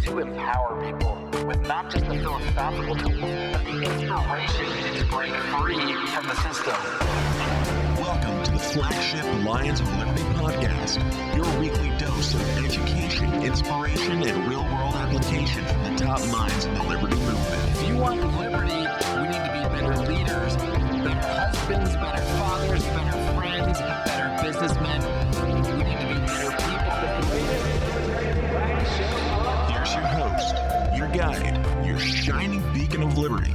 to empower people with not just the philosophical tools, but the inspiration to break free from the system. Welcome to the flagship Lions of Liberty podcast, your weekly dose of education, inspiration, and real-world application from the top minds in the liberty movement. If you want liberty, we need to be better leaders, better husbands, better fathers, better friends, better businessmen. We need to be better people. Here's your host, your guide, your shining beacon of liberty,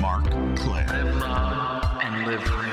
Marc Claire. Live long and live free.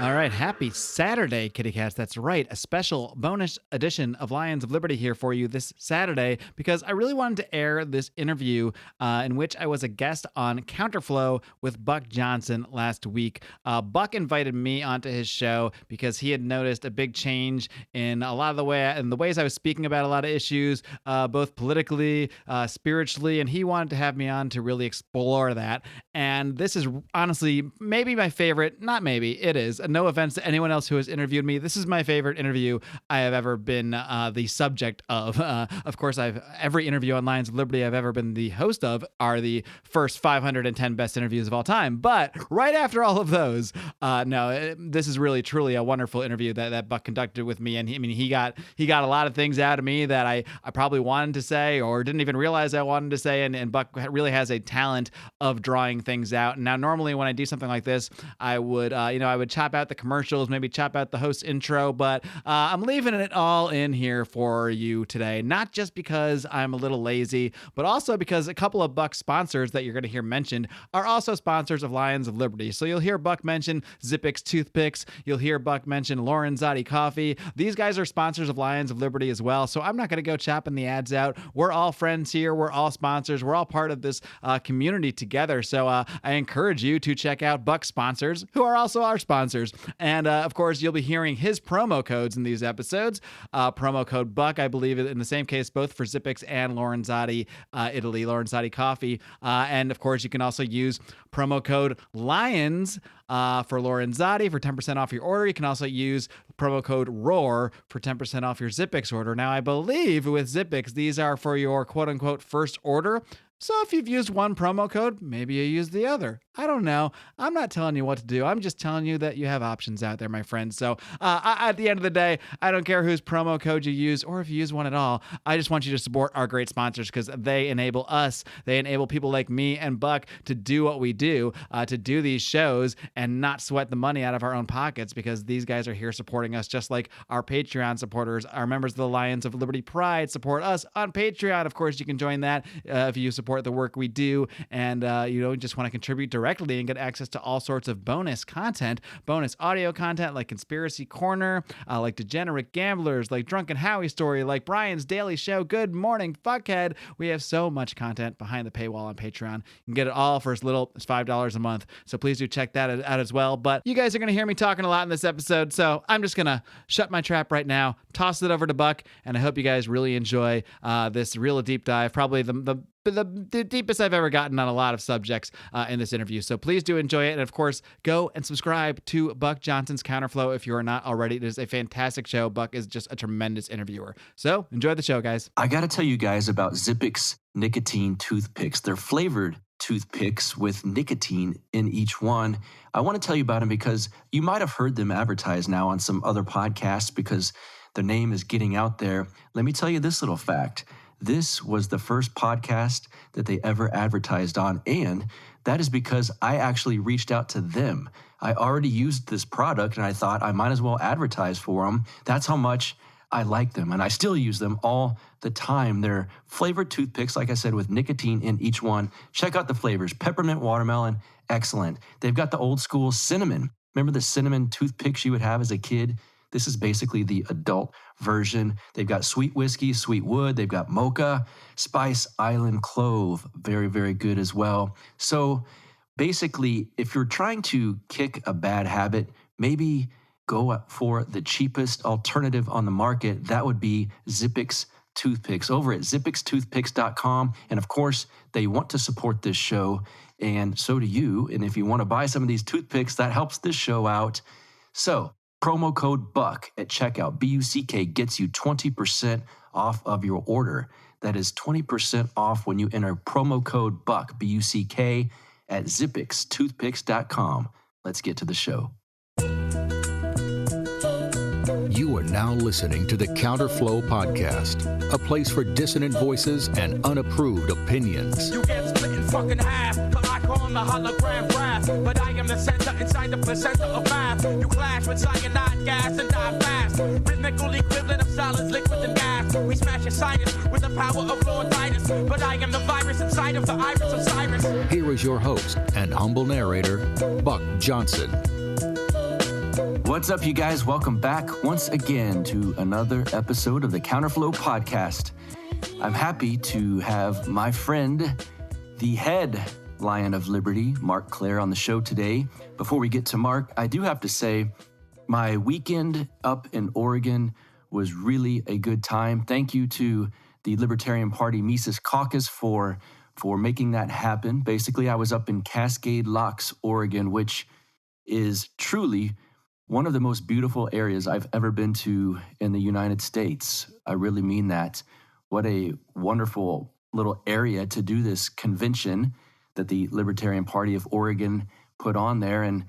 All right, happy Saturday, Kitty Cats. That's right, a special bonus edition of Lions of Liberty here for you this Saturday because I really wanted to air this interview in which I was a guest on Counterflow with Buck Johnson last week. Buck invited me onto his show because he had noticed a big change in a lot of the ways I was speaking about a lot of issues, both politically, spiritually, and he wanted to have me on to really explore that. And this is honestly maybe my favorite, not maybe, it is. No offense to anyone else who has interviewed me. This is my favorite interview I have ever been the subject of. Of course, every interview on Lions of Liberty I've ever been the host of are the first 510 best interviews of all time. But right after all of those, this is really truly a wonderful interview that Buck conducted with me. And he got a lot of things out of me that I probably wanted to say or didn't even realize I wanted to say. And Buck really has a talent of drawing things out. And now normally when I do something like this, I would chop out the commercials, maybe chop out the host intro, but I'm leaving it all in here for you today, not just because I'm a little lazy, but also because a couple of Buck sponsors that you're going to hear mentioned are also sponsors of Lions of Liberty. So you'll hear Buck mention Zippix Toothpicks, you'll hear Buck mention Lorenzotti Coffee. These guys are sponsors of Lions of Liberty as well, so I'm not going to go chopping the ads out. We're all friends here, we're all sponsors, we're all part of this community together, so I encourage you to check out Buck's sponsors, who are also our sponsors. And of course, you'll be hearing his promo codes in these episodes. Promo code BUCK, I believe, in the same case, both for Zippix and Lorenzotti Italy, Lorenzotti Coffee. And of course, you can also use promo code LIONS for Lorenzotti for 10% off your order. You can also use promo code ROAR for 10% off your Zippix order. Now, I believe with Zippix, these are for your quote-unquote first order. So if you've used one promo code, maybe you use the other. I don't know. I'm not telling you what to do. I'm just telling you that you have options out there, my friends. So at the end of the day, I don't care whose promo code you use or if you use one at all. I just want you to support our great sponsors because they enable us. They enable people like me and Buck to do what we do, to do these shows and not sweat the money out of our own pockets because these guys are here supporting us just like our Patreon supporters, our members of the Lions of Liberty Pride support us on Patreon. Of course, you can join that if you support the work we do and just want to contribute directly and get access to all sorts of bonus content, bonus audio content like Conspiracy Corner, like Degenerate Gamblers, like Drunken Howie Story, like Brian's Daily Show, Good Morning Fuckhead. We have so much content behind the paywall on Patreon. You can get it all for as little as $5 a month. So please do check that out as well. But you guys are going to hear me talking a lot in this episode, so I'm just going to shut my trap right now, toss it over to Buck, and I hope you guys really enjoy this real deep dive, probably the deepest I've ever gotten on a lot of subjects in this interview. So please do enjoy it. And of course, go and subscribe to Buck Johnson's Counterflow if you are not already. It is a fantastic show. Buck is just a tremendous interviewer. So enjoy the show, guys. I got to tell you guys about Zippix nicotine toothpicks. They're flavored toothpicks with nicotine in each one. I want to tell you about them because you might have heard them advertised now on some other podcasts because their name is getting out there. Let me tell you this little fact. This was the first podcast that they ever advertised on, and that is because I actually reached out to them. I already used this product, and I thought I might as well advertise for them. That's how much I like them, and I still use them all the time. They're flavored toothpicks, like I said, with nicotine in each one. Check out the flavors. Peppermint watermelon, excellent. They've got the old school cinnamon. Remember the cinnamon toothpicks you would have as a kid? This is basically the adult version. They've got sweet whiskey, sweet wood. They've got mocha, Spice Island clove. Very, very good as well. So basically, if you're trying to kick a bad habit, maybe go for the cheapest alternative on the market. That would be Zippix toothpicks over at zippixtoothpicks.com. And of course, they want to support this show, and so do you. And if you want to buy some of these toothpicks, that helps this show out. So promo code BUCK at checkout, BUCK, gets you 20% off of your order. That is 20% off when you enter promo code BUCK, B-U-C-K, at zippixtoothpicks.com. Let's get to the show. You are now listening to the Counterflow podcast, a place for dissonant voices and unapproved opinions. You get split in fucking half, but I call him the hologram wrath. But I am the center inside the placenta of math. You clash with cyanide gas and die fast. Rhythmical equivalent of solids, liquid and gas. We smash your sinus with the power of Lord Titus. But I am the virus inside of the iris of Cyrus. Here is your host and humble narrator, Buck Johnson. What's up, you guys? Welcome back once again to another episode of the Counterflow podcast. I'm happy to have my friend, the head Lion of Liberty, Marc Clair, on the show today. Before we get to Marc, I do have to say my weekend up in Oregon was really a good time. Thank you to the Libertarian Party Mises Caucus for making that happen. Basically, I was up in Cascade Locks, Oregon, which is truly one of the most beautiful areas I've ever been to in the United States. I really mean that. What a wonderful little area to do this convention that the Libertarian Party of Oregon put on there. And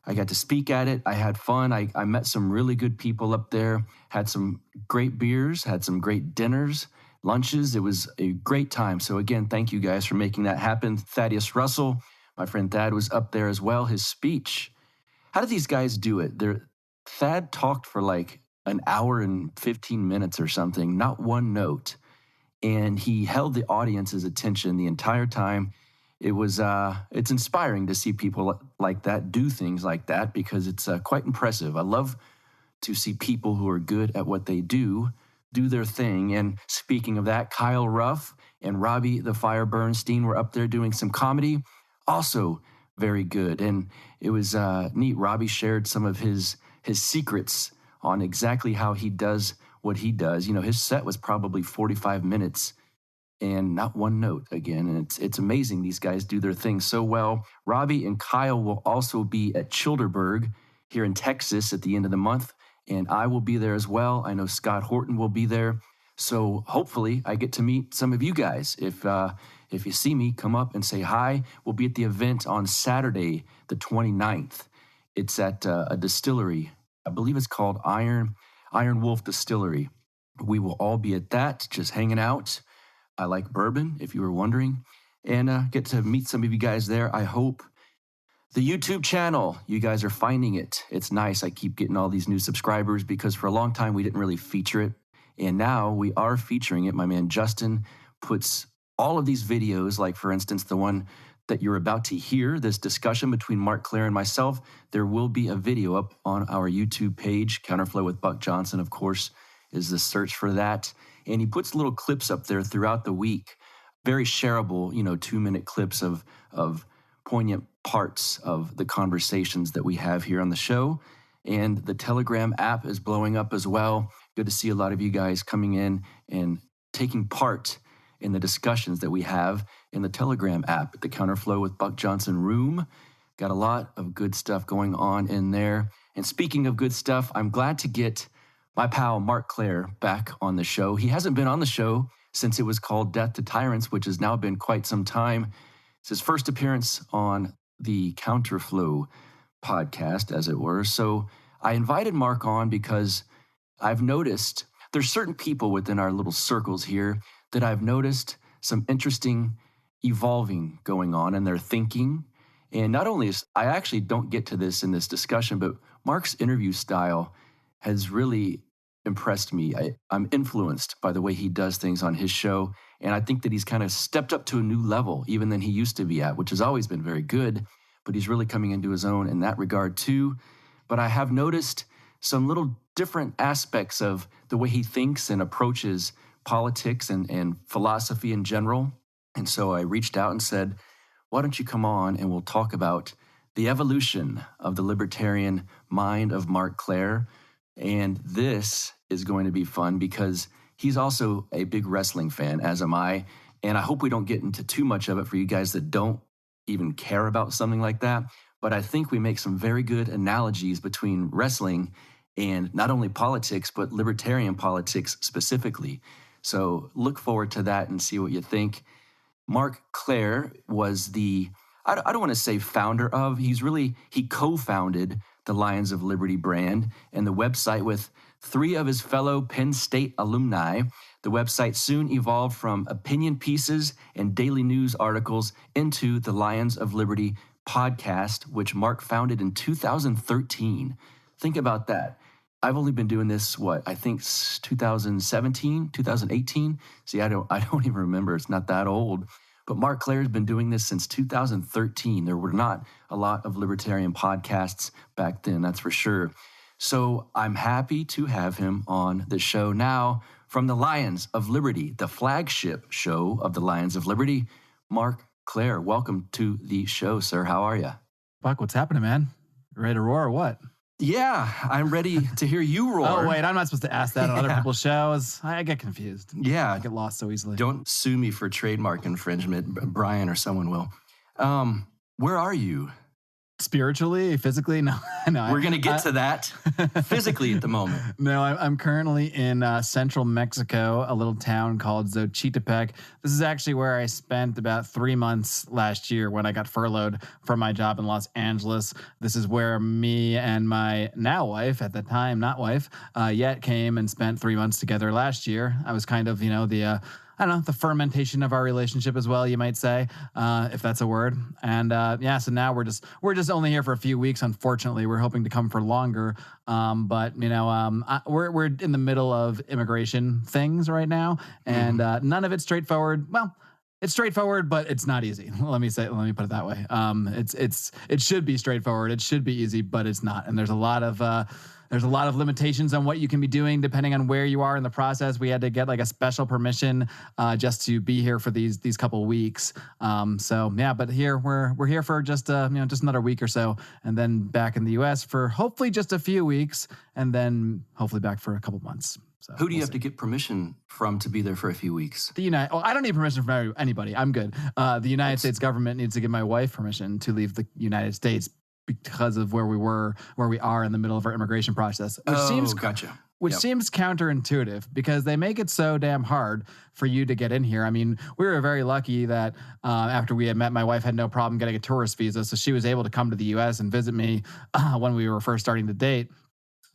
I got to speak at it. I had fun. I met some really good people up there, had some great beers, had some great dinners, lunches. It was a great time. So again, thank you guys for making that happen. Thaddeus Russell, my friend Thad, was up there as well. His speech. How do these guys do it? Thad talked for like an hour and 15 minutes or something, not one note. And he held the audience's attention the entire time. It's inspiring to see people like that do things like that because it's quite impressive. I love to see people who are good at what they do their thing. And speaking of that, Kyle Ruff and Robbie the Fire Bernstein were up there doing some comedy. Also very good. And it was neat. Robbie shared some of his secrets on exactly how he does what he does. You know, his set was probably 45 minutes and not one note again. And it's amazing. These guys do their thing so well. Robbie and Kyle will also be at Childerberg here in Texas at the end of the month. And I will be there as well. I know Scott Horton will be there. So hopefully I get to meet some of you guys. If you see me, come up and say hi. We'll be at the event on Saturday, the 29th. It's at a distillery. I believe it's called Iron Wolf Distillery. We will all be at that, just hanging out. I like bourbon, if you were wondering, and get to meet some of you guys there. I hope. The YouTube channel, you guys are finding it. It's nice. I keep getting all these new subscribers because for a long time we didn't really feature it. And now we are featuring it. My man Justin puts all of these videos, like for instance, the one that you're about to hear, this discussion between Marc Clair and myself, there will be a video up on our YouTube page. Counterflow with Buck Johnson, of course, is the search for that. And he puts little clips up there throughout the week, very shareable, 2-minute clips of poignant parts of the conversations that we have here on the show. And the Telegram app is blowing up as well. Good to see a lot of you guys coming in and taking part in the discussions that we have in the Telegram app at the Counterflow with Buck Johnson room. Got a lot of good stuff going on in there. And speaking of good stuff, I'm glad to get my pal Marc Clair back on the show. He hasn't been on the show since it was called Death to Tyrants, which has now been quite some time. It's his first appearance on the Counterflow podcast, as it were. So I invited Marc on because I've noticed there's certain people within our little circles here that I've noticed some interesting evolving going on in their thinking. And not only I actually don't get to this in this discussion, but Marc's interview style has really impressed me. I'm influenced by the way he does things on his show. And I think that he's kind of stepped up to a new level, even than he used to be at, which has always been very good. But he's really coming into his own in that regard too. But I have noticed some little different aspects of the way he thinks and approaches politics and philosophy in general. And so I reached out and said, why don't you come on and we'll talk about the evolution of the libertarian mind of Marc Clair. And this is going to be fun because he's also a big wrestling fan, as am I. And I hope we don't get into too much of it for you guys that don't even care about something like that. But I think we make some very good analogies between wrestling and not only politics, but libertarian politics specifically. So look forward to that and see what you think. Marc Clair was I don't want to say founder of, he co-founded the Lions of Liberty brand and the website with 3 of his fellow Penn State alumni. The website soon evolved from opinion pieces and daily news articles into the Lions of Liberty podcast, which Marc founded in 2013. Think about that. I've only been doing this, I think 2017, 2018. See, I don't even remember. It's not that old. But Marc Clair has been doing this since 2013. There were not a lot of libertarian podcasts back then, that's for sure. So I'm happy to have him on the show now from the Lions of Liberty, the flagship show of the Lions of Liberty. Marc Clair, welcome to the show, sir. How are you? Buck, what's happening, man? Ready to roar or what? Yeah, I'm ready to hear you roar. Oh, wait, I'm not supposed to ask that on other people's shows. I get confused. Yeah. I get lost so easily. Don't sue me for trademark infringement. Brian or someone will. Where are you? Spiritually, physically? No. We're going to get to that physically at the moment. No, I'm currently in central Mexico, a little town called Xochitepec. This is actually where I spent about 3 months last year when I got furloughed from my job in Los Angeles. This is where me and my now wife, at the time not wife, yet came and spent 3 months together last year. I was kind of, the fermentation of our relationship as well, you might say, if that's a word. And so now we're just only here for a few weeks. Unfortunately, we're hoping to come for longer. But we're in the middle of immigration things right now, and none of it's straightforward. Well, it's straightforward, but it's not easy. Let me put it that way. It should be straightforward. It should be easy, but it's not. And there's a lot of limitations on what you can be doing depending on where you are in the process. We had to get like a special permission just to be here for these couple weeks. But here we're here for just another week or so, and then back in the U.S. for hopefully just a few weeks, and then hopefully back for a couple months. So who do you have to get permission from to be there for a few weeks? I don't need permission from anybody. I'm good. The United States government needs to give my wife permission to leave the United States because of where we are in the middle of our immigration process, which seems counterintuitive because they make it so damn hard for you to get in here. I mean, we were very lucky that after we had met, my wife had no problem getting a tourist visa, so she was able to come to the U.S. and visit me when we were first starting to date.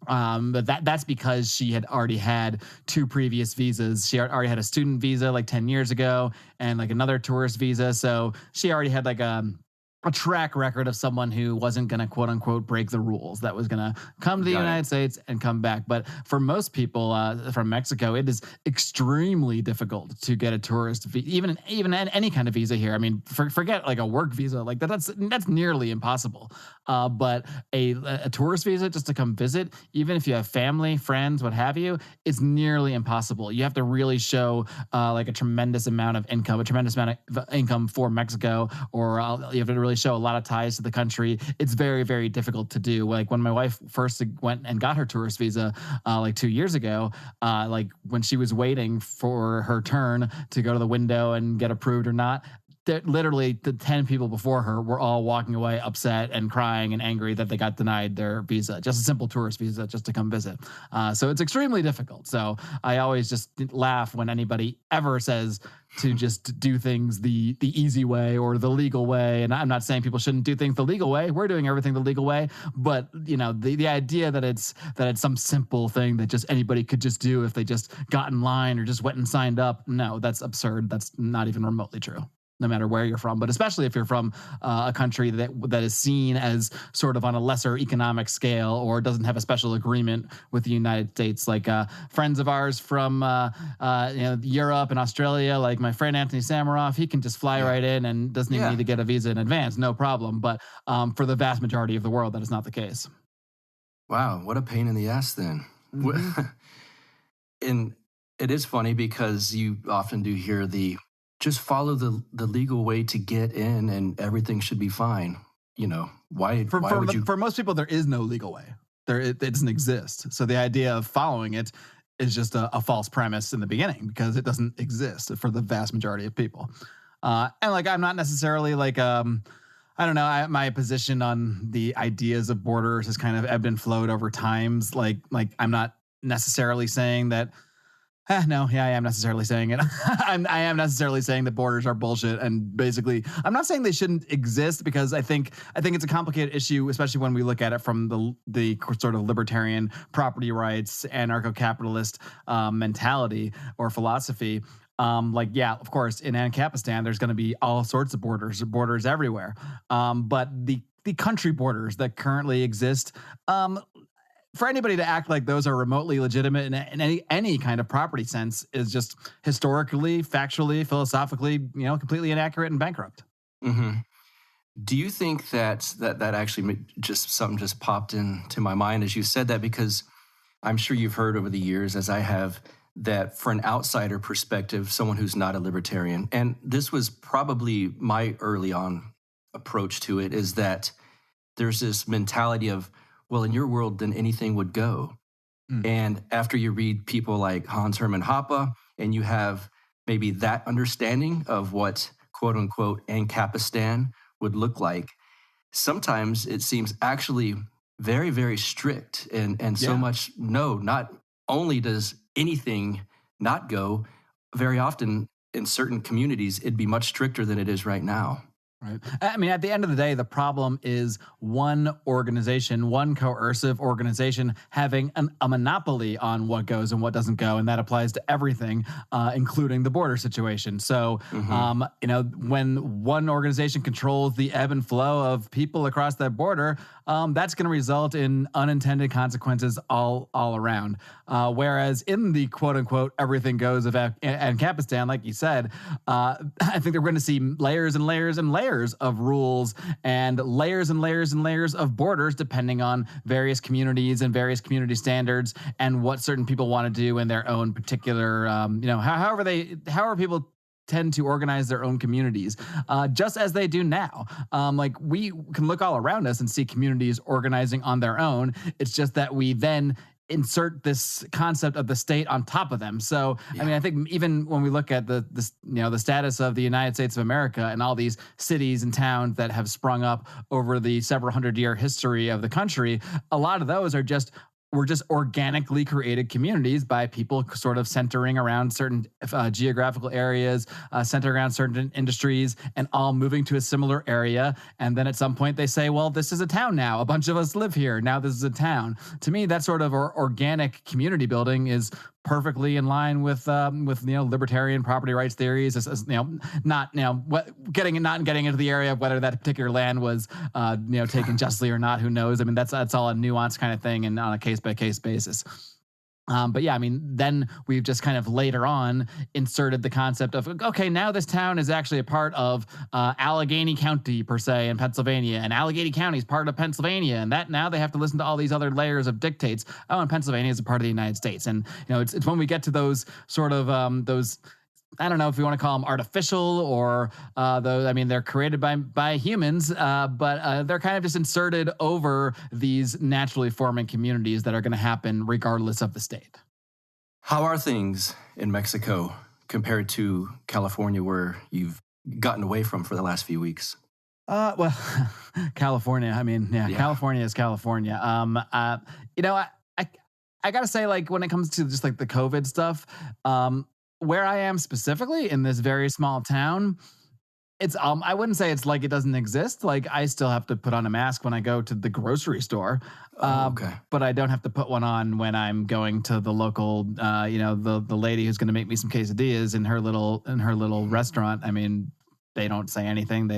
But that's because she had already had 2 previous visas. She already had a student visa like 10 years ago and like another tourist visa. So she already had like a track record of someone who wasn't going to quote unquote break the rules, that was going to come to the United States and come back. But for most people from Mexico, it is extremely difficult to get a tourist visa, even any kind of visa here. I mean, forget like a work visa, like that's nearly impossible. But a tourist visa just to come visit, even if you have family, friends, what have you, it's nearly impossible. You have to really show like a tremendous amount of income for Mexico, or you have to really show a lot of ties to the country. It's very, very difficult to do. Like when my wife first went and got her tourist visa like 2 years ago, like when she was waiting for her turn to go to the window and get approved or not, literally the 10 people before her were all walking away upset and crying and angry that they got denied their visa, just a simple tourist visa just to come visit. So it's extremely difficult. So I always just laugh when anybody ever says to just do things the easy way or the legal way. And I'm not saying people shouldn't do things the legal way. We're doing everything the legal way. But, the idea that it's some simple thing that just anybody could just do if they just got in line or just went and signed up, no, that's absurd. That's not even remotely true, no matter where you're from, but especially if you're from a country that is seen as sort of on a lesser economic scale or doesn't have a special agreement with the United States. Like friends of ours from Europe and Australia, like my friend Anthony Samaroff, he can just fly right in and doesn't even need to get a visa in advance, no problem. But for the vast majority of the world, that is not the case. Wow, what a pain in the ass then. Mm-hmm. And it is funny because you often do hear just follow the legal way to get in and everything should be fine. Why would you? For most people, there is no legal way. It doesn't exist. So the idea of following it is just a false premise in the beginning because it doesn't exist for the vast majority of people. And like, I'm not necessarily like, I don't know, my position on the ideas of borders has kind of ebbed and flowed over times. Like I'm not necessarily saying that, No, yeah, I am necessarily saying it. I am necessarily saying that borders are bullshit, and basically, I'm not saying they shouldn't exist because I think it's a complicated issue, especially when we look at it from the sort of libertarian property rights, anarcho-capitalist mentality or philosophy. Yeah, of course, in Ancapistan, there's going to be all sorts of borders everywhere. But the country borders that currently exist, for anybody to act like those are remotely legitimate in any kind of property sense is just historically, factually, philosophically, completely inaccurate and bankrupt. Mm-hmm. Do you think that actually just popped into my mind as you said that? Because I'm sure you've heard over the years, as I have, that for an outsider perspective, someone who's not a libertarian, and this was probably my early on approach to it, is that there's this mentality of, well, in your world, then anything would go. And after you read people like Hans Hermann Hoppe, and you have maybe that understanding of what quote unquote Ancapistan would look like, sometimes it seems actually very, very strict. And so much, no, not only does anything not go, very often in certain communities, it'd be much stricter than it is right now. Right. I mean, at the end of the day, the problem is one organization, one coercive organization having a monopoly on what goes and what doesn't go. And that applies to everything, including the border situation. So, when one organization controls the ebb and flow of people across that border, that's going to result in unintended consequences all around. Whereas in the quote unquote everything goes of Ancapistan, like you said, I think they're going to see layers and layers and layers of rules and layers and layers and layers of borders, depending on various communities and various community standards and what certain people want to do in their own particular, however people tend to organize their own communities, just as they do now. We can look all around us and see communities organizing on their own. It's just that we then insert this concept of the state on top of them. So, I mean, I think even when we look at the status of the United States of America and all these cities and towns that have sprung up over the several hundred-year history of the country, a lot of those were just organically created communities by people sort of centering around certain geographical areas, centered around certain industries, and all moving to a similar area. And then at some point they say, well, this is a town now. A bunch of us live here. Now this is a town. To me, that sort of organic community building is perfectly in line with libertarian property rights theories. Not getting into the area of whether that particular land was taken justly or not. Who knows? I mean, that's all a nuanced kind of thing and on a case by case basis. But yeah, I mean, then we've just kind of later on inserted the concept of, okay, now this town is actually a part of Allegheny County, per se, in Pennsylvania, and Allegheny County is part of Pennsylvania, and that now they have to listen to all these other layers of dictates. Oh, and Pennsylvania is a part of the United States. And, it's when we get to those sort of those, I don't know if you want to call them artificial or they're created by humans, but they're kind of just inserted over these naturally forming communities that are going to happen regardless of the state. How are things in Mexico compared to California, where you've gotten away from for the last few weeks? Well, California. I mean, yeah. California is California. I got to say, like, when it comes to just like the COVID stuff, where I am specifically in this very small town, it's I wouldn't say it's like it doesn't exist. Like, I still have to put on a mask when I go to the grocery store. Okay. But I don't have to put one on when I'm going to the local, the lady who's going to make me some quesadillas in her little restaurant. I mean, they don't say anything.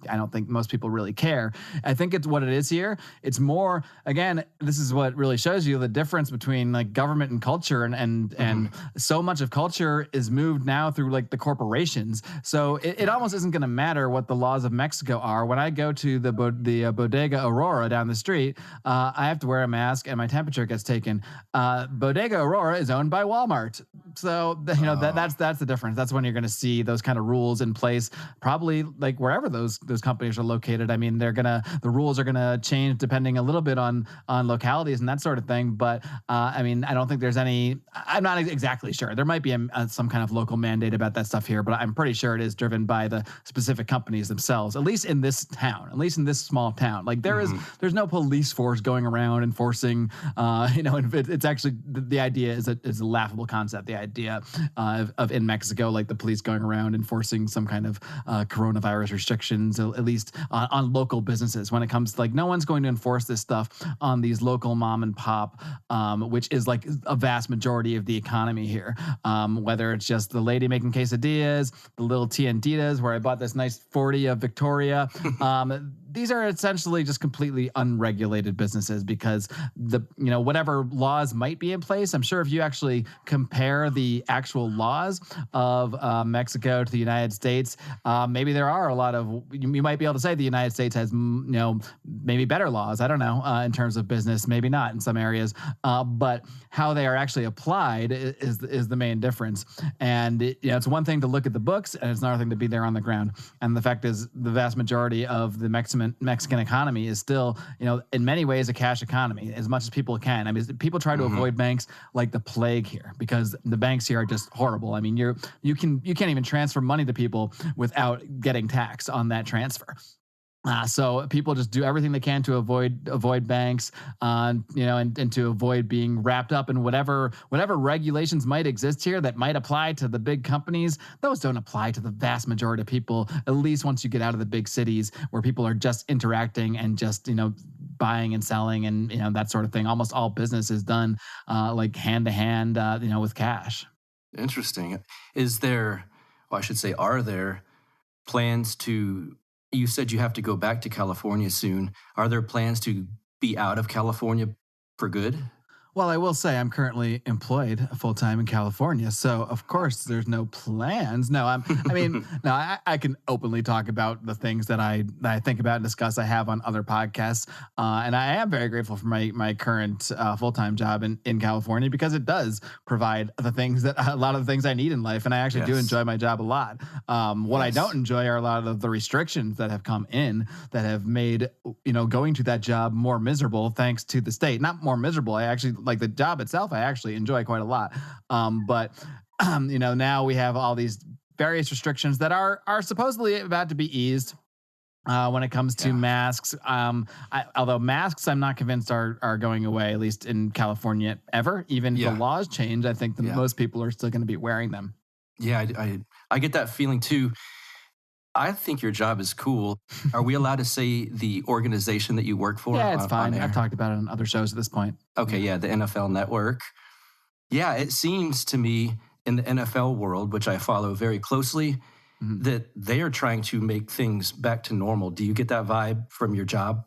I don't think most people really care. I think it's what it is here. It's more, again, this is what really shows you the difference between like government and culture, and so much of culture is moved now through like the corporations. So it almost isn't going to matter what the laws of Mexico are. When I go to the Bodega Aurora down the street, I have to wear a mask and my temperature gets taken. Bodega Aurora is owned by Walmart. So, that's the difference. That's when you're going to see those kind of rules in place, probably like wherever those those companies are located. I mean, the rules are gonna change depending a little bit on localities and that sort of thing. But I mean, I don't think there's any. I'm not exactly sure. There might be some kind of local mandate about that stuff here, but I'm pretty sure it is driven by the specific companies themselves. At least in this town, at least in this small town, like there's no police force going around enforcing. It's actually the idea is a laughable concept. The idea of in Mexico, like the police going around enforcing some kind of coronavirus restrictions, at least on local businesses. When it comes to, like, no one's going to enforce this stuff on these local mom and pop, which is like a vast majority of the economy here. Whether it's just the lady making quesadillas, the little tienditas where I bought this nice 40 of Victoria. These are essentially just completely unregulated businesses because whatever laws might be in place, I'm sure if you actually compare the actual laws of Mexico to the United States, maybe there are a lot of, you might be able to say the United States has, maybe better laws. I don't know, in terms of business, maybe not in some areas, but how they are actually applied is the main difference. And it's one thing to look at the books, and it's another thing to be there on the ground. And the fact is, the vast majority of the Mexican economy is still, in many ways, a cash economy as much as people can. I mean, people try to avoid banks like the plague here because the banks here are just horrible. I mean, you can't even transfer money to people without getting taxed on that transfer. So people just do everything they can to avoid banks, and to avoid being wrapped up in whatever regulations might exist here that might apply to the big companies. Those don't apply to the vast majority of people, at least once you get out of the big cities where people are just interacting and just, buying and selling and, that sort of thing. Almost all business is done like hand to hand, with cash. Interesting. Are there plans to... You said you have to go back to California soon. Are there plans to be out of California for good? Well, I will say I'm currently employed full-time in California, so of course there's no plans. No, I can openly talk about the things that I think about and discuss. I have on other podcasts, and I am very grateful for my current full-time job in California because it does provide a lot of the things I need in life, and I actually do enjoy my job a lot. What I don't enjoy are a lot of the restrictions that have come in that have made going to that job more miserable. Thanks to the state, not more miserable. I actually like the job itself. I actually enjoy quite a lot. But now we have all these various restrictions that are supposedly about to be eased when it comes to masks. Although masks, I'm not convinced are going away, at least in California, ever. Even if the laws change, I think most people are still going to be wearing them. Yeah, I get that feeling too. I think your job is cool. Are we allowed to say the organization that you work for? Yeah, it's fine. I've talked about it on other shows at this point. Okay, the NFL Network. Yeah, it seems to me in the NFL world, which I follow very closely, that they are trying to make things back to normal. Do you get that vibe from your job?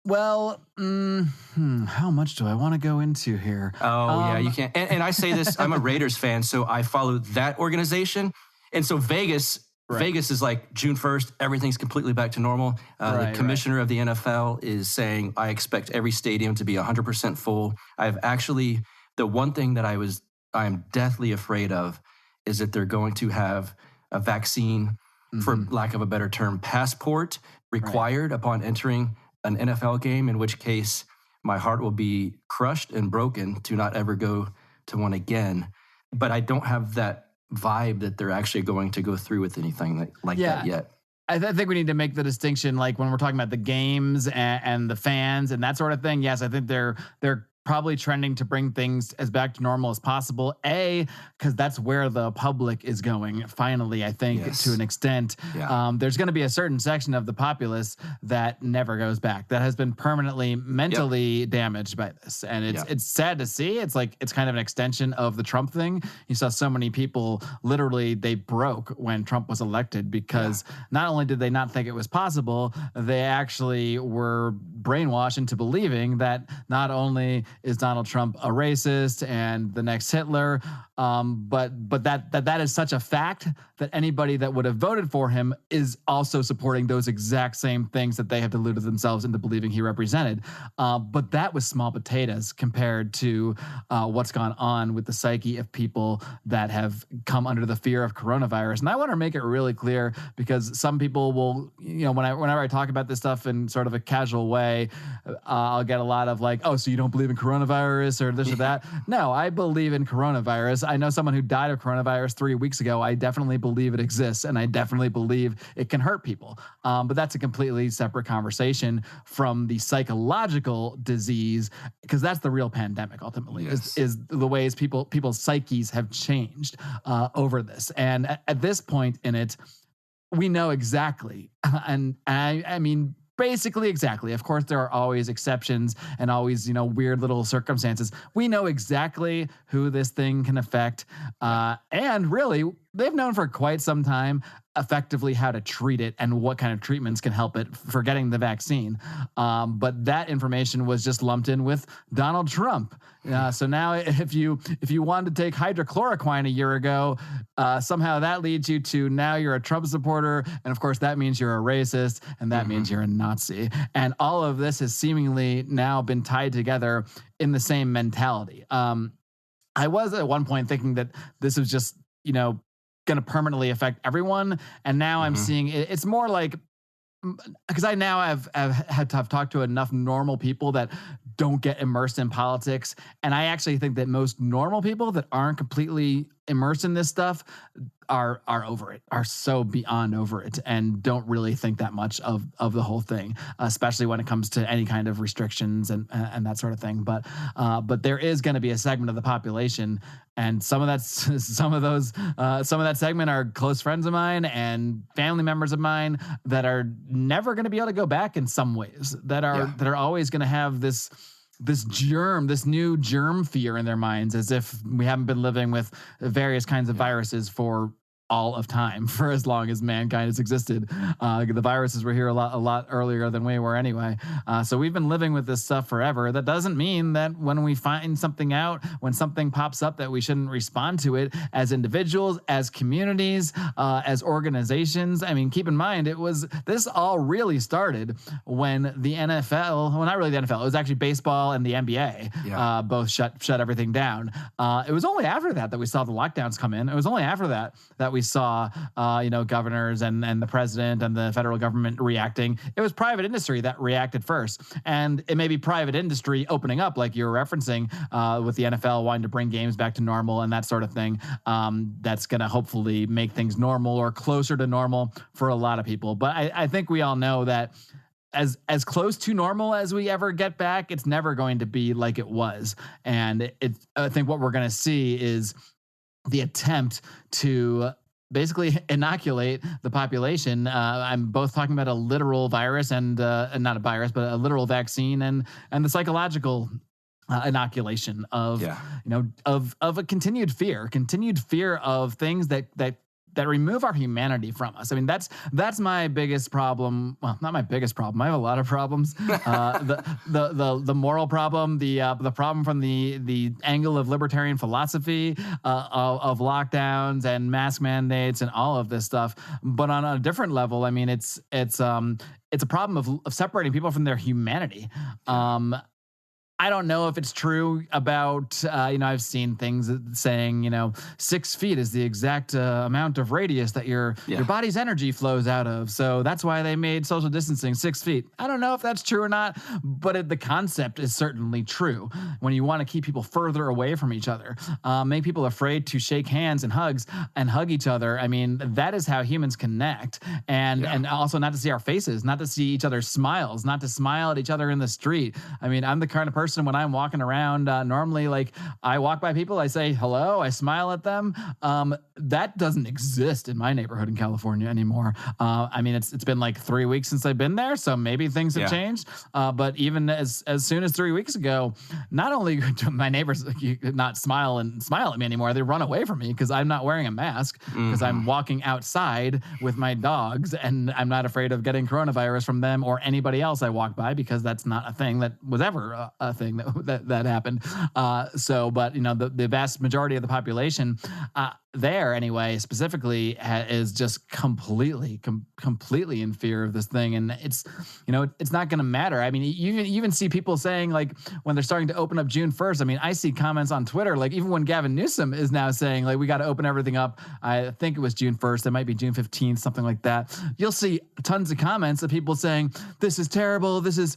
Well, how much do I want to go into here? Yeah, you can't. And I say this, I'm a Raiders fan, so I follow that organization. And so Vegas is like June 1st, everything's completely back to normal. The commissioner of the NFL is saying, I expect every stadium to be 100% full. The one thing that I am deathly afraid of is that they're going to have a vaccine, for lack of a better term, passport required upon entering an NFL game, in which case my heart will be crushed and broken to not ever go to one again. But I don't have that vibe that they're actually going to go through with anything like that yet. I think we need to make the distinction, like when we're talking about the games and the fans and that sort of thing. Yes, I think they're probably trending to bring things as back to normal as possible. Because that's where the public is going. Finally, I think to an extent, there's going to be a certain section of the populace that never goes back. That has been permanently mentally damaged by this, and it's sad to see. It's like it's kind of an extension of the Trump thing. You saw so many people literally they broke when Trump was elected because not only did they not think it was possible, they actually were brainwashed into believing that not only is Donald Trump a racist and the next Hitler, But that is such a fact that anybody that would have voted for him is also supporting those exact same things that they have deluded themselves into believing he represented. But that was small potatoes compared to what's gone on with the psyche of people that have come under the fear of coronavirus. And I want to make it really clear, because some people will, whenever I talk about this stuff in sort of a casual way, I'll get a lot of like, oh, so you don't believe in coronavirus or this or that. No, I believe in coronavirus. I know someone who died of coronavirus 3 weeks ago. I definitely believe it exists, and I definitely believe it can hurt people. But that's a completely separate conversation from the psychological disease, because that's the real pandemic ultimately. Yes. Is the ways people's psyches have changed over this. And at this point in it, we know exactly, and I mean, basically exactly. Of course, there are always exceptions and always, weird little circumstances. We know exactly who this thing can affect. And really, they've known for quite some time effectively how to treat it and what kind of treatments can help it for getting the vaccine. But that information was just lumped in with Donald Trump. So now if you wanted to take hydrochloroquine a year ago, somehow that leads you to now you're a Trump supporter. And of course, that means you're a racist, and that means you're a Nazi. And all of this has seemingly now been tied together in the same mentality. I was at one point thinking that this was just, going to permanently affect everyone. And now I'm seeing it's more like, because I now have talked to enough normal people that don't get immersed in politics. And I actually think that most normal people that aren't completely immersed in this stuff are over it, are so beyond over it, and don't really think that much of the whole thing, especially when it comes to any kind of restrictions and that sort of thing. But there is going to be a segment of the population, and some of that segment are close friends of mine and family members of mine that are never going to be able to go back in some ways, that are always going to have this new germ fear in their minds, as if we haven't been living with various kinds of viruses for all of time, for as long as mankind has existed. The viruses were here a lot earlier than we were anyway. So we've been living with this stuff forever. That doesn't mean that when we find something out, when something pops up, that we shouldn't respond to it as individuals, as communities, as organizations. I mean, keep in mind, this all really started when the NFL, well, not really the NFL, it was actually baseball and the NBA, both shut everything down. It was only after that we saw the lockdowns come in. It was only after that we saw, governors and the president and the federal government reacting. It was private industry that reacted first. And it may be private industry opening up, like you were referencing, with the NFL wanting to bring games back to normal and that sort of thing. That's going to hopefully make things normal or closer to normal for a lot of people. But I think we all know that as close to normal as we ever get back, it's never going to be like it was. And I think what we're going to see is the attempt to basically inoculate the population. I'm both talking about a literal virus and not a virus, but a literal vaccine and the psychological inoculation of a continued fear of things that remove our humanity from us. I mean, that's my biggest problem. Well, not my biggest problem. I have a lot of problems. The moral problem, the problem from the angle of libertarian philosophy, of lockdowns and mask mandates and all of this stuff. But on a different level, I mean, it's a problem of separating people from their humanity. I don't know if it's true about, I've seen things saying, 6 feet is the exact amount of radius that your body's energy flows out of. So that's why they made social distancing 6 feet. I don't know if that's true or not, but the concept is certainly true. When you want to keep people further away from each other, make people afraid to shake hands and hug each other. I mean, that is how humans connect. And also not to see our faces, not to see each other's smiles, not to smile at each other in the street. I mean, I'm the kind of person when I'm walking around, normally, like I walk by people, I say hello, I smile at them. That doesn't exist in my neighborhood in California anymore. I mean, it's been like 3 weeks since I've been there, so maybe things have changed. But even as soon as 3 weeks ago, not only do my neighbors not smile at me anymore, they run away from me because I'm not wearing a mask, because I'm walking outside with my dogs, and I'm not afraid of getting coronavirus from them or anybody else I walk by, because that's not a thing that was ever a thing that happened. But the vast majority of the population there anyway, specifically, is just completely in fear of this thing, and it's not going to matter. I mean, you even see people saying, like, when they're starting to open up June 1st. I mean, I see comments on Twitter, like even when Gavin Newsom is now saying, like, we got to open everything up. I think it was June 1st. It might be June 15th, something like that. You'll see tons of comments of people saying, this is terrible. This is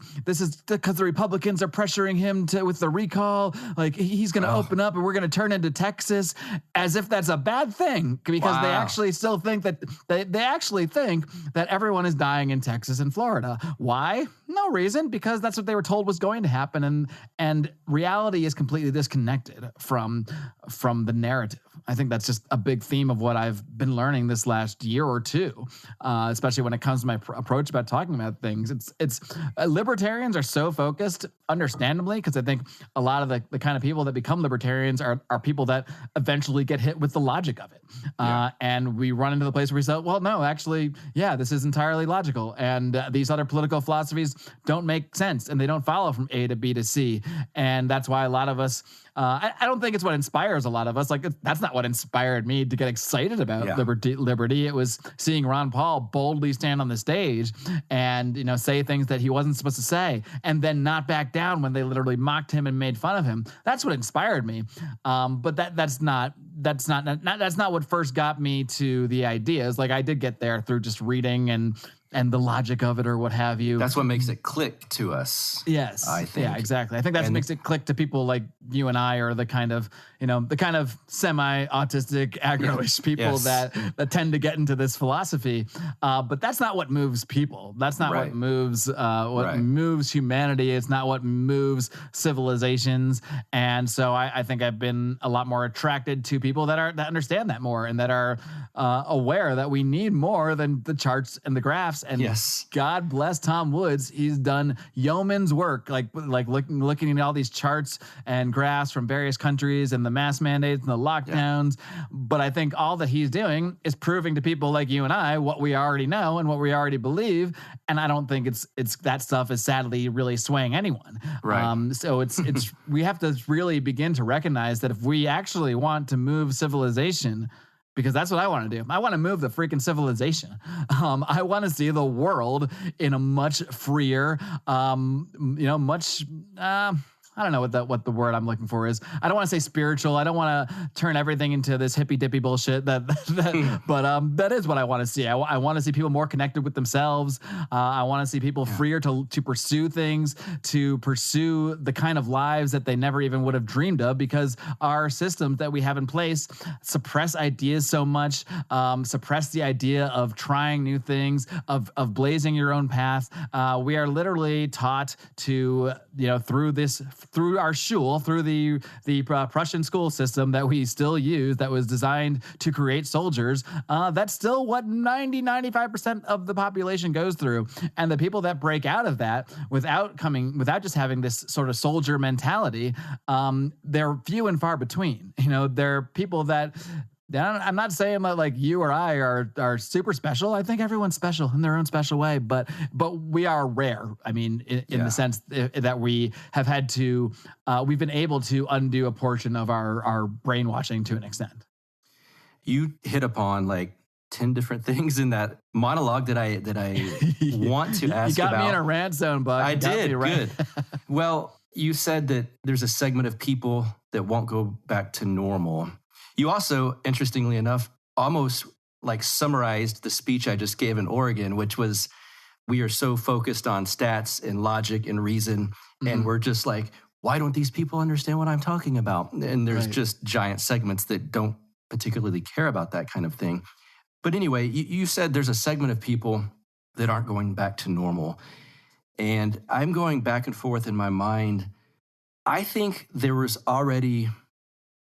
because the Republicans are pressuring him with the recall. Like, he's going to open up and we're going to turn into Texas, as if that's a bad thing, because they actually still think that they actually think that everyone is dying in Texas and Florida. Why? No reason, because that's what they were told was going to happen, and reality is completely disconnected from the narrative. I think that's just a big theme of what I've been learning this last year or two, especially when it comes to my approach about talking about things. It's libertarians are so focused, understandably, because I think a lot of the kind of people that become libertarians are people that eventually get hit with the logic of it. And we run into the place where we say, well, no, actually, this is entirely logical. And these other political philosophies don't make sense, and they don't follow from A to B to C. And that's why a lot of us, I don't think it's what inspires a lot of us. Like, that's not what inspired me to get excited about liberty. It was seeing Ron Paul boldly stand on the stage and, say things that he wasn't supposed to say, and then not back down when they literally mocked him and made fun of him. That's what inspired me. But that's not what first got me to the ideas. Like, I did get there through just reading and the logic of it, or what have you. That's what makes it click to us. Yes. I think. Yeah, exactly. I think that makes it click to people like you and I, or the kind of semi-autistic, aggro-ish people that tend to get into this philosophy. But that's not what moves people. That's not what moves moves humanity. It's not what moves civilizations. And so I think I've been a lot more attracted to people that understand that more, and that are aware that we need more than the charts and the graphs. And God bless Tom Woods. He's done yeoman's work, like looking at all these charts and graphs from various countries and the mask mandates and the lockdowns. But I think all that he's doing is proving to people like you and I what we already know and what we already believe. And I don't think it's that stuff is sadly really swaying anyone. Right. So it's we have to really begin to recognize that if we actually want to move civilization, because that's what I want to do. I want to move the freaking civilization. I want to see the world in a much freer, much. I don't know what the word I'm looking for is. I don't want to say spiritual. I don't want to turn everything into this hippy dippy bullshit. But that is what I want to see. I want to see people more connected with themselves. I want to see people freer to pursue things, to pursue the kind of lives that they never even would have dreamed of, because our systems that we have in place suppress ideas so much, suppress the idea of trying new things, of blazing your own path. We are literally taught to, through our shul, through the Prussian school system that we still use, that was designed to create soldiers. That's still what 95% of the population goes through. And the people that break out of that without just having this sort of soldier mentality, they're few and far between. They're people that, I'm not saying that like you or I are super special. I think everyone's special in their own special way, but we are rare. I mean, in the sense that we have had to, we've been able to undo a portion of our brainwashing to an extent. You hit upon like 10 different things in that monologue that I want to ask about. You got me in a rant zone, bud. I did. Good. Well, you said that there's a segment of people that won't go back to normal. You also, interestingly enough, almost like summarized the speech I just gave in Oregon, which was, we are so focused on stats and logic and reason, and we're just like, why don't these people understand what I'm talking about? And there's just giant segments that don't particularly care about that kind of thing. But anyway, you said there's a segment of people that aren't going back to normal. And I'm going back and forth in my mind. I think there was already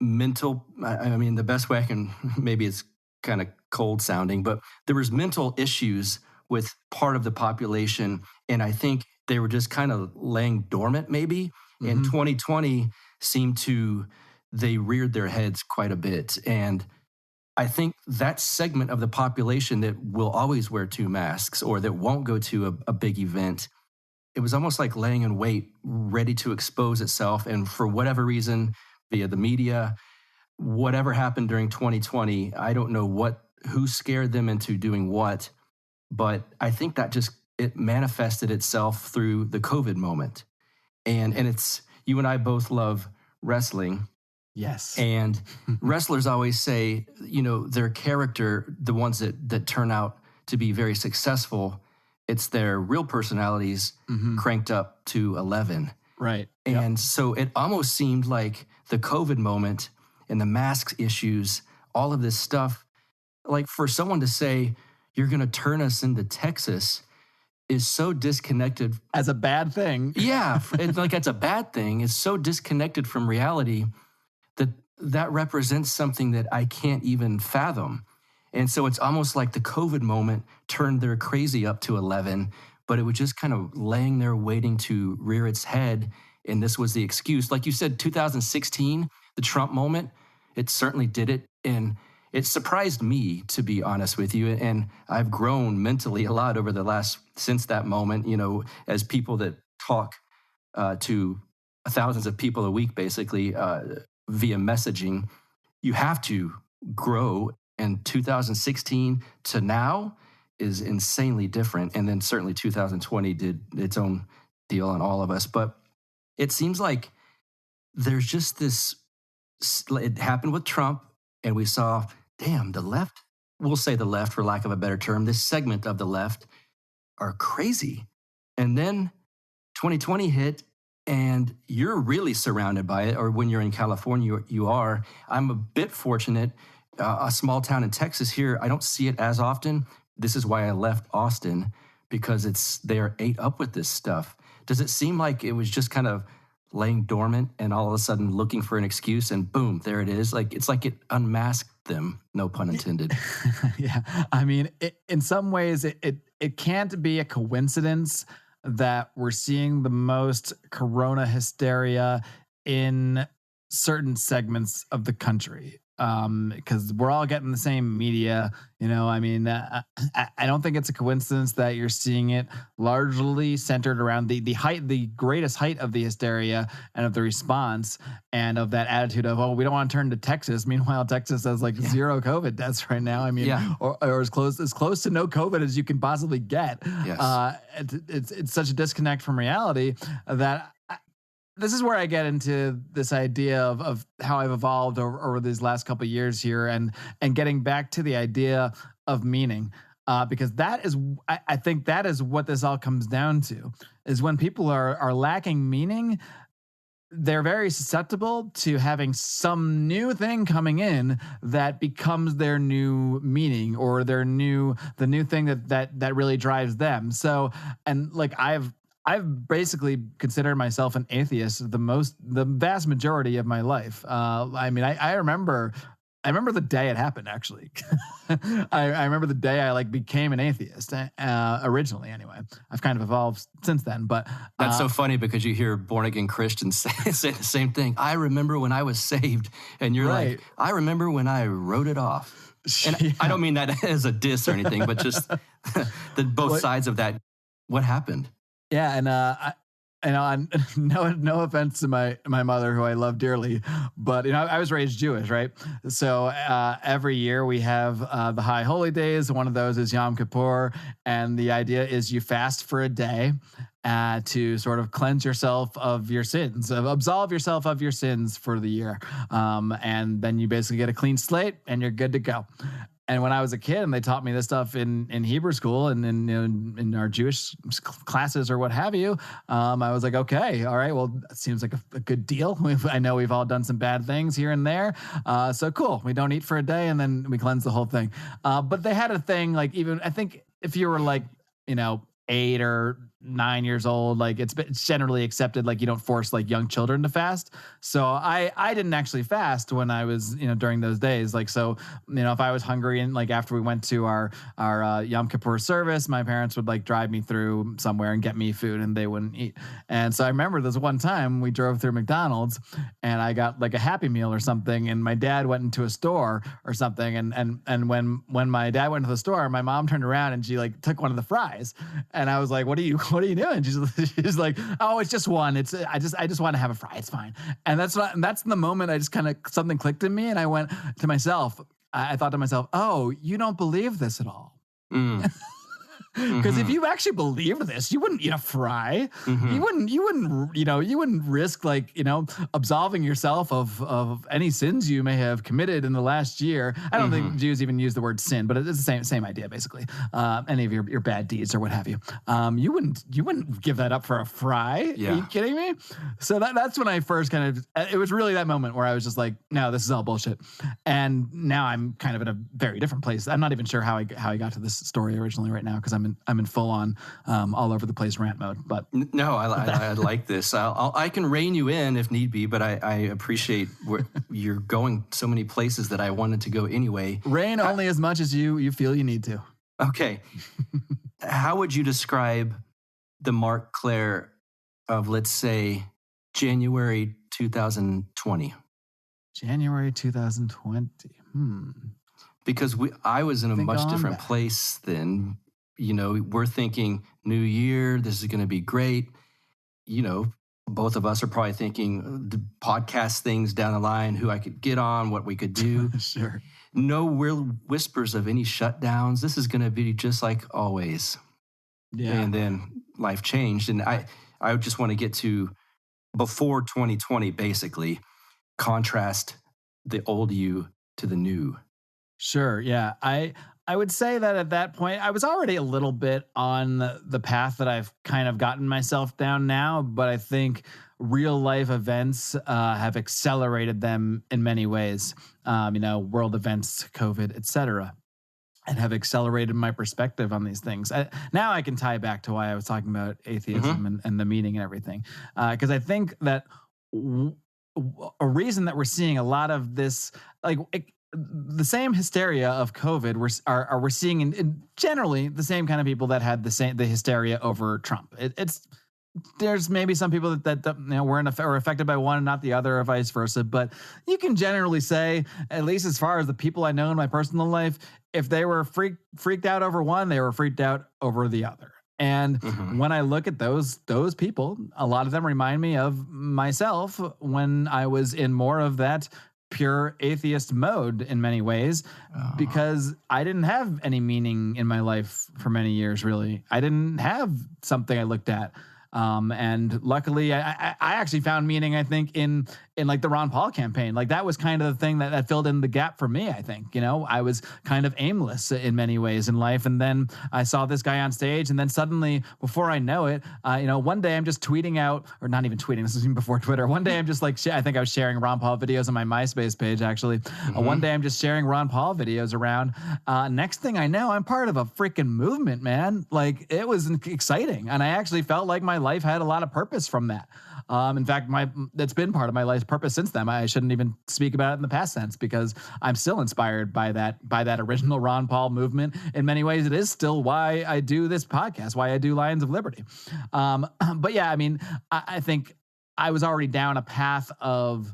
mental, I mean, the best way I can, maybe it's kind of cold sounding, but there was mental issues with part of the population. And I think they were just kind of laying dormant maybe. And 2020 they reared their heads quite a bit. And I think that segment of the population that will always wear 2 masks or that won't go to a big event, it was almost like laying in wait, ready to expose itself. And for whatever reason, via the media, whatever happened during 2020, I don't know who scared them into doing what, but I think that it manifested itself through the COVID moment. And it's, you and I both love wrestling. Yes. And wrestlers always say, their character, the ones that turn out to be very successful, it's their real personalities cranked up to 11. Right. And so it almost seemed like the COVID moment and the masks issues, all of this stuff, like for someone to say, you're going to turn us into Texas is so disconnected. As a bad thing. Yeah. It's like it's a bad thing. It's so disconnected from reality that represents something that I can't even fathom. And so it's almost like the COVID moment turned their crazy up to 11, but it was just kind of laying there waiting to rear its head. And this was the excuse. Like you said, 2016, the Trump moment, it certainly did it. And it surprised me, to be honest with you. And I've grown mentally a lot since that moment, as people that talk to thousands of people a week, basically, via messaging, you have to grow. And 2016 to now is insanely different. And then certainly 2020 did its own deal on all of us. But it seems like there's just it happened with Trump, and we saw, damn, the left, we'll say the left for lack of a better term, this segment of the left are crazy. And then 2020 hit, and you're really surrounded by it, or when you're in California, you are. I'm a bit fortunate. A small town in Texas here, I don't see it as often. This is why I left Austin, because they're ate up with this stuff. Does it seem like it was just kind of laying dormant and all of a sudden looking for an excuse and boom, there it is? Like, it's like it unmasked them, no pun intended. Yeah. I mean, in some ways, it can't be a coincidence that we're seeing the most corona hysteria in certain segments of the country. Because we're all getting the same media, I mean, I don't think it's a coincidence that you're seeing it largely centered around the greatest height of the hysteria and of the response and of that attitude of, we don't want to turn to Texas. Meanwhile, Texas has zero COVID deaths right now. I mean, or as close to no COVID as you can possibly get. Yes. It's such a disconnect from reality that this is where I get into this idea of how I've evolved over these last couple of years here, and getting back to the idea of meaning, because I think that is what this all comes down to, is when people are lacking meaning, they're very susceptible to having some new thing coming in that becomes their new meaning, or the new thing that really drives them. So, and I've basically considered myself an atheist the vast majority of my life. I mean, I remember the day it happened, actually. I remember the day I became an atheist, originally anyway. I've kind of evolved since then, but that's so funny, because you hear born again Christians say the same thing. I remember when I was saved, and you're right. like, I remember when I wrote it off. And yeah. I don't mean that as a diss or anything, but just both sides of that. What happened? Yeah, and no offense to my mother, who I love dearly, but I was raised Jewish, right? So every year we have the High Holy Days. One of those is Yom Kippur, and the idea is you fast for a day to sort of cleanse yourself of your sins, absolve yourself of your sins for the year, and then you basically get a clean slate and you're good to go. And when I was a kid and they taught me this stuff in Hebrew school and in our Jewish classes or what have you, I was like, okay, all right, well, that seems like a good deal. I know we've all done some bad things here and there. So cool. We don't eat for a day and then we cleanse the whole thing. But they had a thing, even, I think if you were 8 or 9 years old, it's generally accepted, you don't force young children to fast. So I didn't actually fast when I was, during those days. So, if I was hungry and after we went to our Yom Kippur service, my parents would drive me through somewhere and get me food and they wouldn't eat. And so I remember this one time we drove through McDonald's and I got a Happy Meal or something, and my dad went into a store or something. And when my dad went to the store, my mom turned around and she took one of the fries. And I was like, what are you what are you doing? She's like, oh, it's just one. I just want to have a fry. It's fine. And that's the moment I just kind of, something clicked in me, and I went to myself. I thought to myself, oh, you don't believe this at all. Because if you actually believed this, you wouldn't eat a fry. You wouldn't risk absolving yourself of any sins you may have committed in the last year. I don't think Jews even use the word sin, but it's the same idea basically. Any of your bad deeds or what have you. You wouldn't give that up for a fry. Yeah. Are you kidding me? So that's when I first it was really that moment where I was just like, no, this is all bullshit. And now I'm kind of in a very different place. I'm not even sure how I got to this story originally right now, because I'm in full on all over the place rant mode. But no, I like this. I can rein you in if need be, but I appreciate where you're going so many places that I wanted to go anyway. Rein only as much as you feel you need to. Okay. How would you describe the Marc Clair of, let's say, January 2020? January 2020. Because I was in a much different place then. We're thinking new year, this is going to be great. Both of us are probably thinking the podcast things down the line, who I could get on, what we could do. Sure. No real whispers of any shutdowns. This is going to be just like always. Yeah. And then life changed. And I just want to get to before 2020, basically, contrast the old you to the new. Sure. Yeah. I would say that at that point, I was already a little bit on the path that I've kind of gotten myself down now, but I think real life events have accelerated them in many ways. World events, COVID, etc., and have accelerated my perspective on these things. Now I can tie back to why I was talking about atheism and the meaning and everything, because I think that a reason that we're seeing a lot of this, the same hysteria of COVID we're seeing in generally the same kind of people that had the hysteria over Trump. There's maybe some people that were affected by one and not the other, or vice versa. But you can generally say, at least as far as the people I know in my personal life, if they were freaked out over one, they were freaked out over the other. And when I look at those people, a lot of them remind me of myself when I was in more of that pure atheist mode in many ways, because I didn't have any meaning in my life for many years, really. I didn't have something I looked at. And luckily I actually found meaning, I think, in like the Ron Paul campaign. Like that was kind of the thing that filled in the gap for me, I think. I was kind of aimless in many ways in life. And then I saw this guy on stage, and then suddenly, before I know it, one day I'm just tweeting out, or not even tweeting, this is even before Twitter. One day I'm just like, I think I was sharing Ron Paul videos on my MySpace page, actually. One day I'm just sharing Ron Paul videos around. Next thing I know, I'm part of a freaking movement, man. Like, it was exciting. And I actually felt like my life had a lot of purpose from that. In fact, that's been part of my life's purpose since then. I shouldn't even speak about it in the past tense, because I'm still inspired by that original Ron Paul movement. In many ways, it is still why I do this podcast, why I do Lions of Liberty. But yeah, I mean, I think I was already down a path of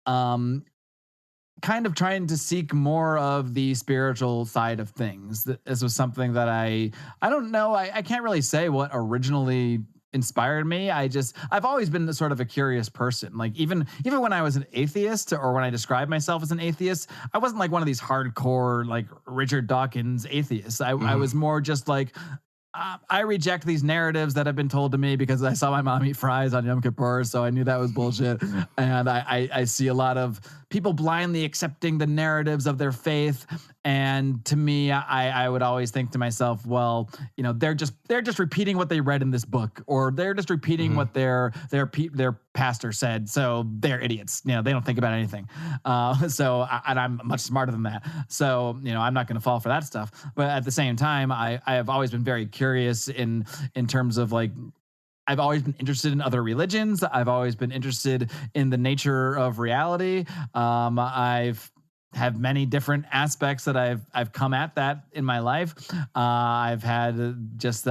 kind of trying to seek more of the spiritual side of things. This was something that I don't know. I can't really say what originally inspired me. I've always been sort of a curious person. Like even when I was an atheist, or when I described myself as an atheist, I wasn't like one of these hardcore like Richard Dawkins atheists. I was more just like, I reject these narratives that have been told to me because I saw my mom eat fries on Yom Kippur, so I knew that was bullshit. And I see a lot of people blindly accepting the narratives of their faith. And to me, I would always think to myself, well, they're just repeating what they read in this book, or they're just repeating what their pastor said. So they're idiots. They don't think about anything. And I'm much smarter than that. So, I'm not going to fall for that stuff. But at the same time, I have always been very curious in terms of like, I've always been interested in other religions. I've always been interested in the nature of reality. I've have many different aspects that I've come at that in my life. I've had just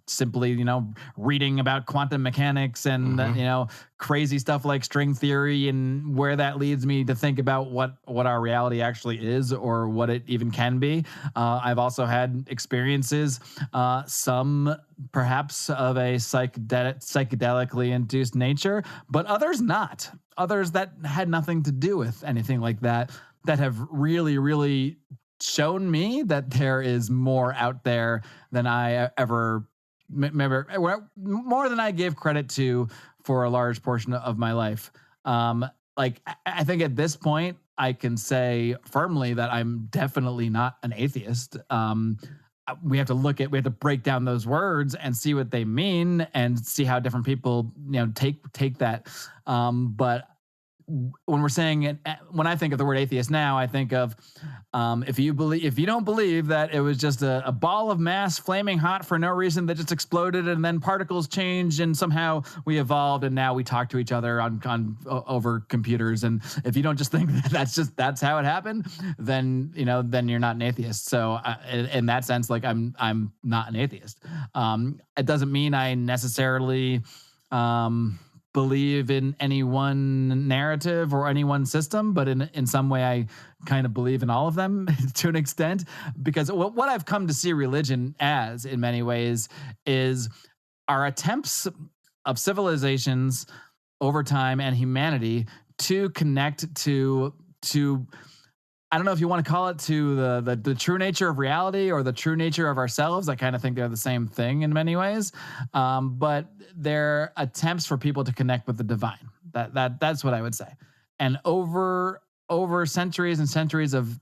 simply, reading about quantum mechanics and crazy stuff like string theory and where that leads me to think about what our reality actually is or what it even can be. I've also had experiences, some perhaps of a psychedelically induced nature, but others not. Others that had nothing to do with anything like that have really, really shown me that there is more out there than I ever remember, more than I gave credit to for a large portion of my life. I think at this point, I can say firmly that I'm definitely not an atheist. We have to break down those words and see what they mean and see how different people, take that. But when we're saying it, when I think of the word atheist now, I think of if you don't believe that it was just a ball of mass flaming hot for no reason that just exploded and then particles changed and somehow we evolved and now we talk to each other on over computers, and if you don't just think that that's how it happened, then you're not an atheist. So in that sense, like I'm not an atheist. It doesn't mean I necessarily believe in any one narrative or any one system, but in some way I kind of believe in all of them to an extent, because what I've come to see religion as in many ways is our attempts of civilizations over time and humanity to connect to I don't know if you want to call it to the true nature of reality or the true nature of ourselves. I kind of think they're the same thing in many ways, but they're attempts for people to connect with the divine. That's what I would say. And over centuries and centuries of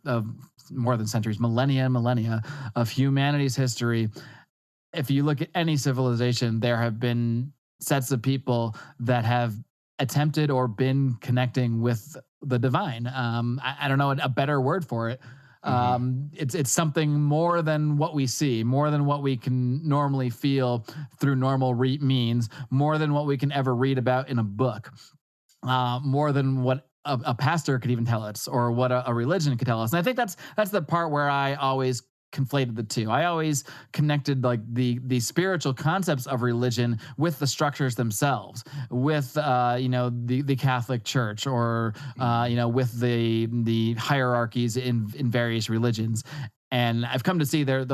more than centuries, millennia of humanity's history, if you look at any civilization, there have been sets of people that have attempted or been connecting with the divine. I don't know a better word for it. It's something more than what we see, more than what we can normally feel through normal means, more than what we can ever read about in a book, more than what a pastor could even tell us or what a religion could tell us. And I think that's the part where I always conflated the two. I always connected like the spiritual concepts of religion with the structures themselves, with the Catholic Church or with the hierarchies in various religions. And I've come to see there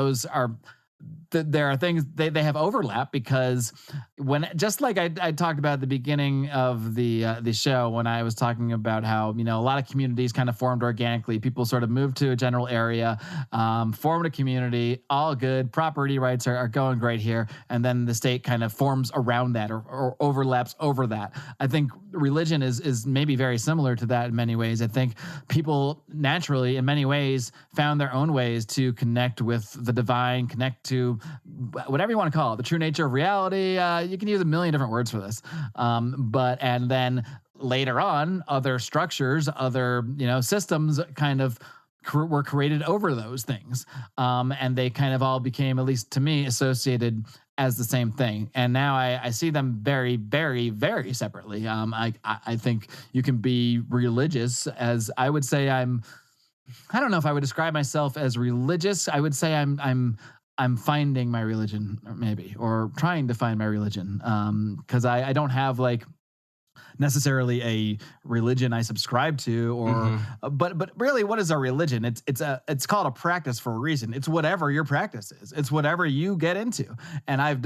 are things they have overlap, because when, just like I talked about at the beginning of the show, when I was talking about how a lot of communities kind of formed organically, people sort of moved to a general area, formed a community, all good, property rights are going great here, and then the state kind of forms around that or overlaps over that. I think religion is maybe very similar to that in many ways. I think people naturally in many ways found their own ways to connect with the divine, connect to whatever you want to call it, the true nature of reality. You can use a million different words for this. And then later on, other structures, other, systems kind of were created over those things. And they kind of all became, at least to me, associated as the same thing. And now I see them very, very, very separately. I think you can be religious, as I would say I don't know if I would describe myself as religious. I would say I'm finding my religion, or trying to find my religion, because I don't have like necessarily a religion I subscribe to, or but really, what is a religion? It's called a practice for a reason. It's whatever your practice is. It's whatever you get into. And I've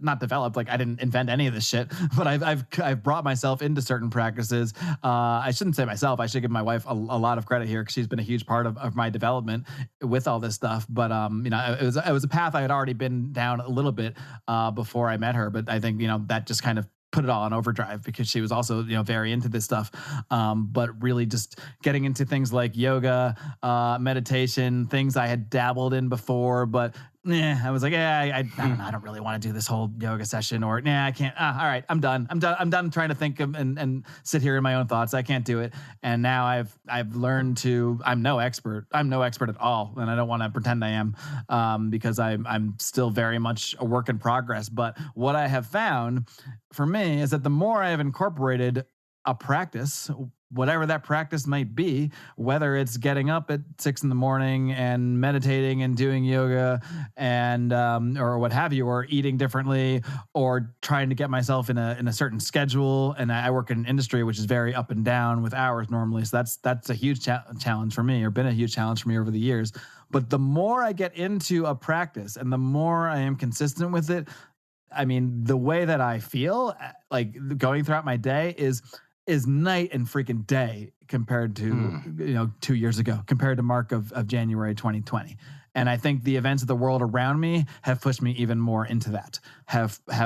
not developed, like I didn't invent any of this shit, but I've brought myself into certain practices. I shouldn't say myself. I should give my wife a lot of credit here, because she's been a huge part of my development with all this stuff. But it was a path I had already been down a little bit before I met her. But I think that just kind of put it all on overdrive, because she was also, very into this stuff. But really just getting into things like yoga, meditation, things I had dabbled in before, but I was like, I don't know, I don't really want to do this whole yoga session, or I can't. All right, I'm done trying to think and sit here in my own thoughts. I can't do it. And now I've learned I'm no expert at all, and I don't want to pretend I am, because I'm still very much a work in progress. But what I have found for me is that the more I have incorporated a practice, whatever that practice might be, whether it's getting up at 6 a.m. and meditating and doing yoga and or what have you, or eating differently, or trying to get myself in a certain schedule. And I work in an industry which is very up and down with hours normally, so that's a huge challenge for me, or been a huge challenge for me over the years. But the more I get into a practice and the more I am consistent with it, I mean, the way that I feel like going throughout my day is night and freaking day compared to 2 years ago, compared to Marc of January 2020. And I think the events of the world around me have pushed me even more into that.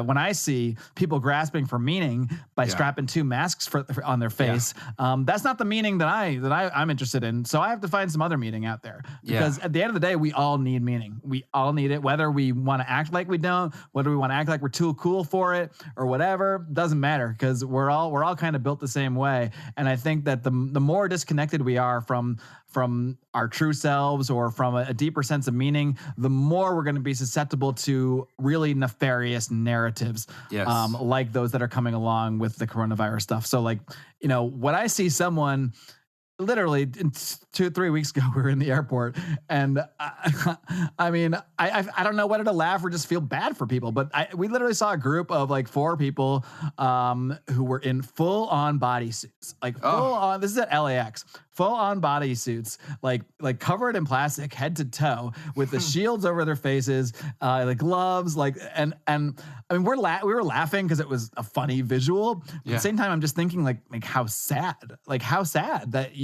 When I see people grasping for meaning by strapping 2 masks on their face, that's not the meaning that I'm interested in. So I have to find some other meaning out there, because at the end of the day, we all need meaning. We all need it, whether we want to act like we don't, whether we want to act like we're too cool for it or whatever, doesn't matter, because we're all kind of built the same way. And I think that the more disconnected we are from our true selves or from a deeper sense of meaning, the more we're going to be susceptible to really nefarious narratives, like those that are coming along with the coronavirus stuff. So when I see someone, literally 2-3 weeks ago, we were in the airport, and I mean, I don't know whether to laugh or just feel bad for people, but we literally saw a group of 4 people who were in full on bodysuits, full on. This is at LAX. Full on bodysuits, like covered in plastic head to toe, with the shields over their faces, gloves, and I mean, we were laughing because it was a funny visual. But at the same time, I'm just thinking like how sad that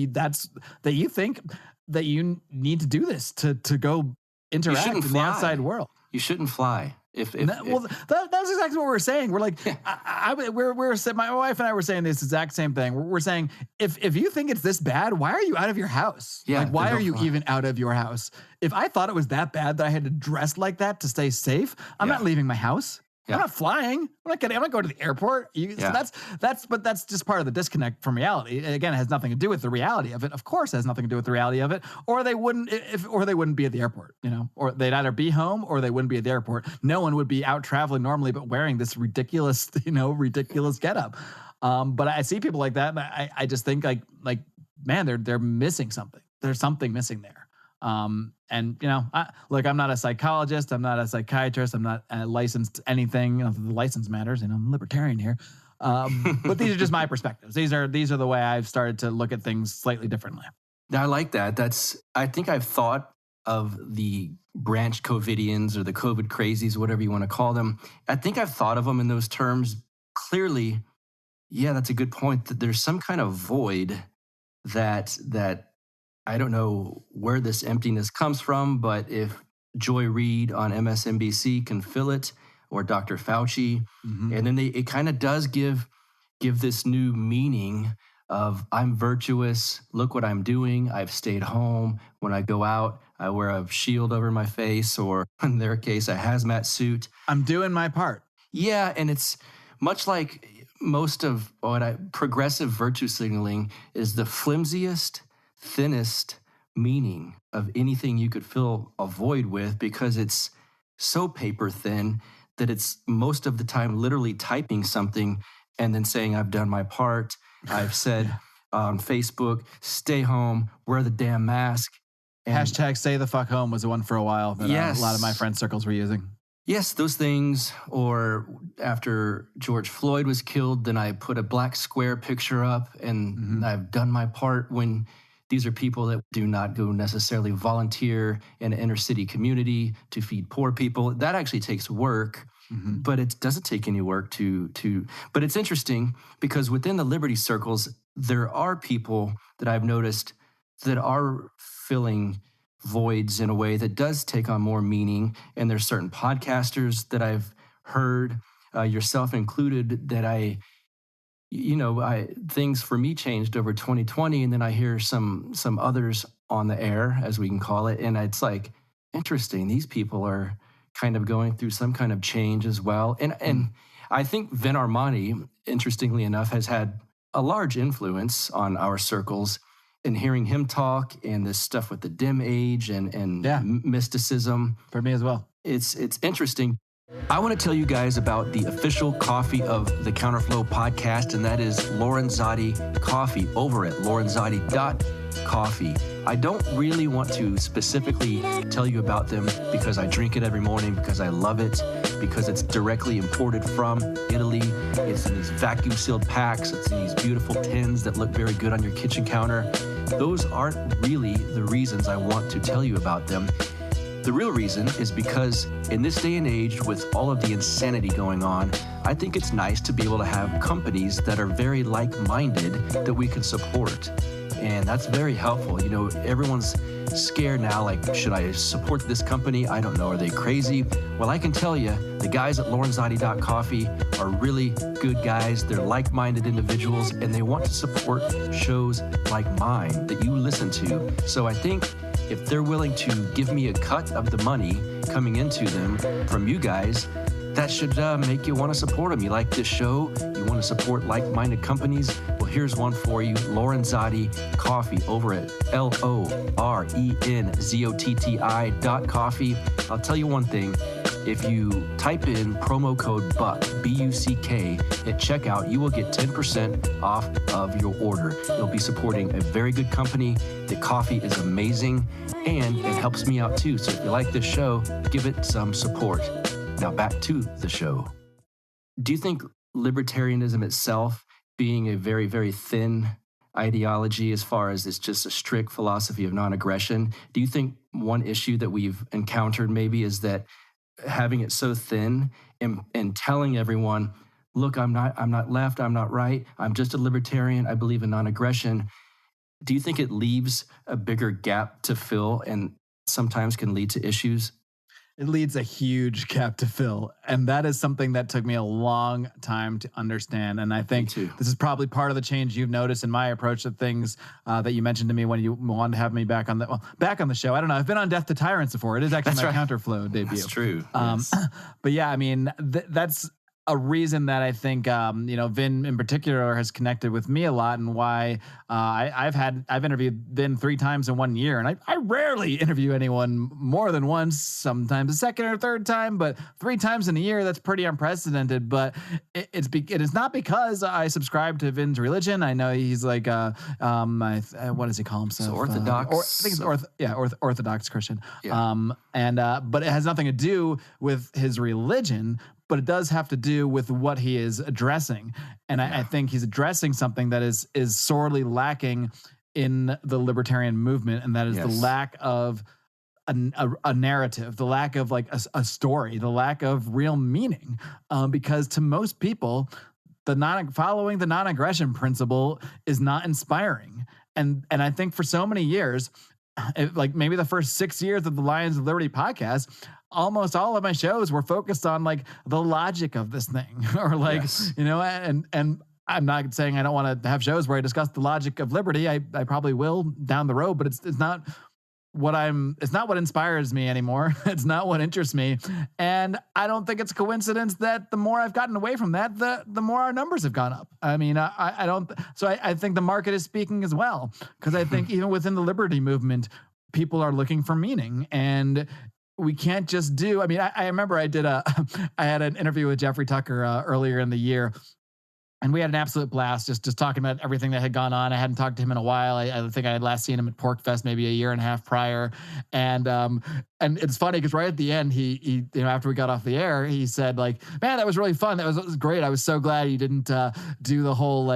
you think that you need to do this to go interact in the outside world. You shouldn't fly. That's exactly what we're saying. We're like, my wife and I were saying this exact same thing. We're saying, if you think it's this bad, why are you out of your house? Why are you even out of your house? If I thought it was that bad that I had to dress like that to stay safe, I'm not leaving my house. I'm not flying. I'm not going to the airport. So that's just part of the disconnect from reality. Again, it has nothing to do with the reality of it. Of course, it has nothing to do with the reality of it. Or they wouldn't be at the airport, or they'd either be home or they wouldn't be at the airport. No one would be out traveling normally, but wearing this ridiculous getup. But I see people like that, and I just think man, they're missing something. There's something missing there. I'm not a psychologist. I'm not a psychiatrist. I'm not licensed anything. The license matters. I'm a libertarian here. But these are just my perspectives. These are the way I've started to look at things slightly differently. I like that. I think I've thought of the branch COVIDians or the COVID crazies, whatever you want to call them. I think I've thought of them in those terms. Clearly, that's a good point, that there's some kind of void that I don't know where this emptiness comes from, but if Joy Reid on MSNBC can fill it, or Dr. Fauci, and then it kind of does give this new meaning of, I'm virtuous, look what I'm doing, I've stayed home. When I go out, I wear a shield over my face, or in their case, a hazmat suit. I'm doing my part. Yeah, and it's much like most of progressive virtue signaling is the flimsiest, thinnest meaning of anything you could fill a void with, because it's so paper thin that it's most of the time literally typing something and then saying, I've done my part. I've said on Facebook, stay home, wear the damn mask. And hashtag stay the fuck home was the one for a while that a lot of my friend circles were using. Yes, those things. Or after George Floyd was killed, then I put a black square picture up, and I've done my part. When these are people that do not go necessarily volunteer in an inner city community to feed poor people. That actually takes work, but it doesn't take any work to. But it's interesting because within the liberty circles, there are people that I've noticed that are filling voids in a way that does take on more meaning. And there's certain podcasters that I've heard, yourself included, that things for me changed over 2020. And then I hear some others on the air, as we can call it. And it's like, interesting. These people are kind of going through some kind of change as well. And I think Vin Armani, interestingly enough, has had a large influence on our circles. And hearing him talk, and this stuff with the dim age and mysticism. For me as well. It's interesting. I want to tell you guys about the official coffee of the Counterflow podcast, and that is Lorenzotti Coffee over at lorenzotti.coffee. I don't really want to specifically tell you about them because I drink it every morning, because I love it, because it's directly imported from Italy. It's in these vacuum sealed packs. It's in these beautiful tins that look very good on your kitchen counter. Those aren't really the reasons I want to tell you about them. The real reason is because in this day and age, with all of the insanity going on, I think it's nice to be able to have companies that are very like-minded that we can support. And that's very helpful. You know, everyone's scared now, like, should I support this company? I don't know. Are they crazy? Well, I can tell you, the guys at lorenzotti.coffee are really good guys. They're like-minded individuals, and they want to support shows like mine that you listen to. So I think if they're willing to give me a cut of the money coming into them from you guys, that should make you want to support them. You like this show, you want to support like-minded companies, well, here's one for you, Lorenzotti Coffee over at LORENZOTTI.coffee. I'll tell you one thing, if you type in promo code BUCK, B-U-C-K, at checkout, you will get 10% off of your order. You'll be supporting a very good company. The coffee is amazing, and it helps me out too. So if you like this show, give it some support. Now back to the show. Do you think libertarianism itself, being a very, very thin ideology as far as it's just a strict philosophy of non-aggression, do you think one issue that we've encountered maybe is that having it so thin and telling everyone, look, I'm not left, I'm not right, I'm just a libertarian, I believe in non-aggression, do you think it leaves a bigger gap to fill and sometimes can lead to issues? It leads a huge gap to fill. And that is something that took me a long time to understand. And I think this is probably part of the change you've noticed in my approach to things that you mentioned to me when you wanted to have me back on the show. I don't know. I've been on Death to Tyrants before. It is actually my Counterflow debut. That's true. Yes. But yeah, I mean, that's a reason that I think, Vin in particular has connected with me a lot, and why I've interviewed Vin 3 times in 1 year, and I rarely interview anyone more than once, sometimes a second or third time, but 3 times in a year, that's pretty unprecedented. But it is not because I subscribe to Vin's religion. I know he's like, what does he call himself? So Orthodox. I think it's Orthodox Christian. Yeah. But it has nothing to do with his religion, but it does have to do with what he is addressing. And I think he's addressing something that is sorely lacking in the libertarian movement, and that is the lack of a narrative, the lack of like a story, the lack of real meaning. Because to most people, following the non-aggression principle is not inspiring. And I think for so many years, like maybe the first 6 years of the Lions of Liberty podcast, almost all of my shows were focused on like the logic of this thing, or like, and I'm not saying I don't want to have shows where I discuss the logic of liberty. I probably will down the road, but it's not what inspires me anymore. It's not what interests me. And I don't think it's a coincidence that the more I've gotten away from that, the more our numbers have gone up. I mean, I think the market is speaking as well, because I think even within the liberty movement, people are looking for meaning, and we can't just do, I remember I had an interview with Jeffrey Tucker earlier in the year, and we had an absolute blast just talking about everything that had gone on. I hadn't talked to him in a while. I think I had last seen him at PorkFest maybe a year and a half prior. And it's funny because right at the end, he after we got off the air, he said like, man, that was really fun. That was great. I was so glad you didn't do the whole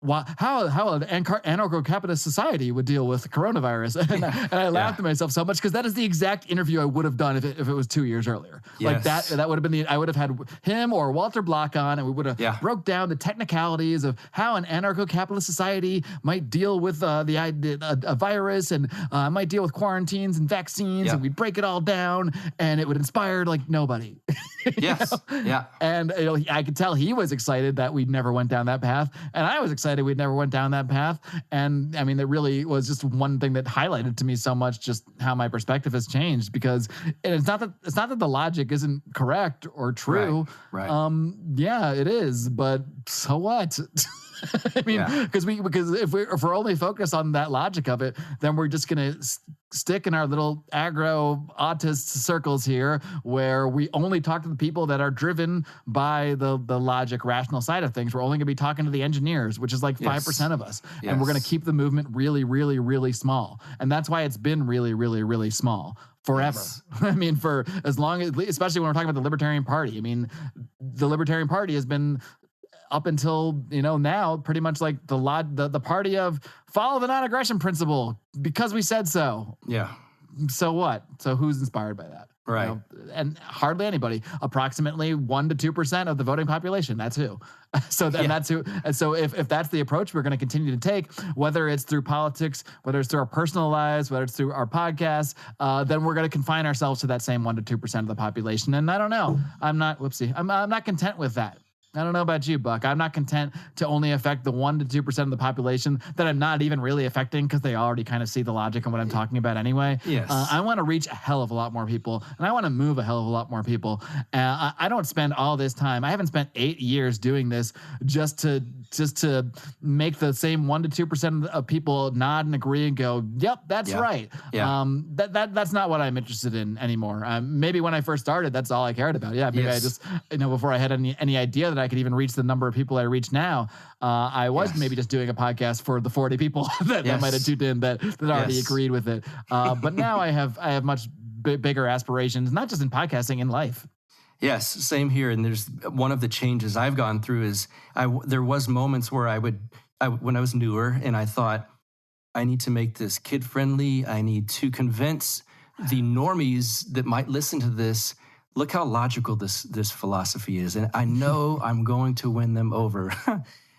how an anarcho-capitalist society would deal with coronavirus. And I laughed at myself so much, because that is the exact interview I would have done if it was 2 years earlier. Yes. Like that would have been I would have had him or Walter Block on, and we would have broke down the technicalities of how an anarcho-capitalist society might deal with a virus, and might deal with quarantines and vaccines, and we'd break it all down, and it would inspire like nobody. Yes. Yeah. And I could tell he was excited that we never went down that path, and I was excited we'd never went down that path. And I mean, it really was just one thing that highlighted to me so much just how my perspective has changed, because it's not that the logic isn't correct or true. Right. Yeah, it is, but so what? I mean, because if we're only focused on that logic of it, then we're just gonna stick in our little aggro autist circles here, where we only talk to the people that are driven by the logic, rational side of things. We're only gonna be talking to the engineers, which is like 5% of us, and we're gonna keep the movement really, really, really small. And that's why it's been really, really, really small forever. Yes. I mean, for as long as, especially when we're talking about the Libertarian Party. I mean, the Libertarian Party has been up until, now pretty much like the party of follow the non-aggression principle because we said so. Yeah. So what? So who's inspired by that? Right. And hardly anybody. Approximately 1% to 2% of the voting population. That's who. So that's who. And so if that's the approach we're going to continue to take, whether it's through politics, whether it's through our personal lives, whether it's through our podcasts, then we're going to confine ourselves to that same 1% to 2% of the population. And I don't know. I'm not content with that. I don't know about you, Buck. I'm not content to only affect the 1% to 2% of the population that I'm not even really affecting because they already kind of see the logic in what I'm talking about anyway. Yes. I want to reach a hell of a lot more people, and I want to move a hell of a lot more people. I don't spend all this time. I haven't spent 8 years doing this just to make the same 1% to 2% of people nod and agree and go, "Yep, that's right." Yeah. That's not what I'm interested in anymore. Maybe when I first started, that's all I cared about. Yeah, maybe I just before I had any idea that I could even reach the number of people I reach now, I was maybe just doing a podcast for the 40 people that might have tuned in that already agreed with it. But now I have much bigger aspirations, not just in podcasting, in life. Yes, same here. And there's one of the changes I've gone through is there was moments where when I was newer and I thought, I need to make this kid friendly. I need to convince the normies that might listen to this. Look how logical this philosophy is. And I know I'm going to win them over.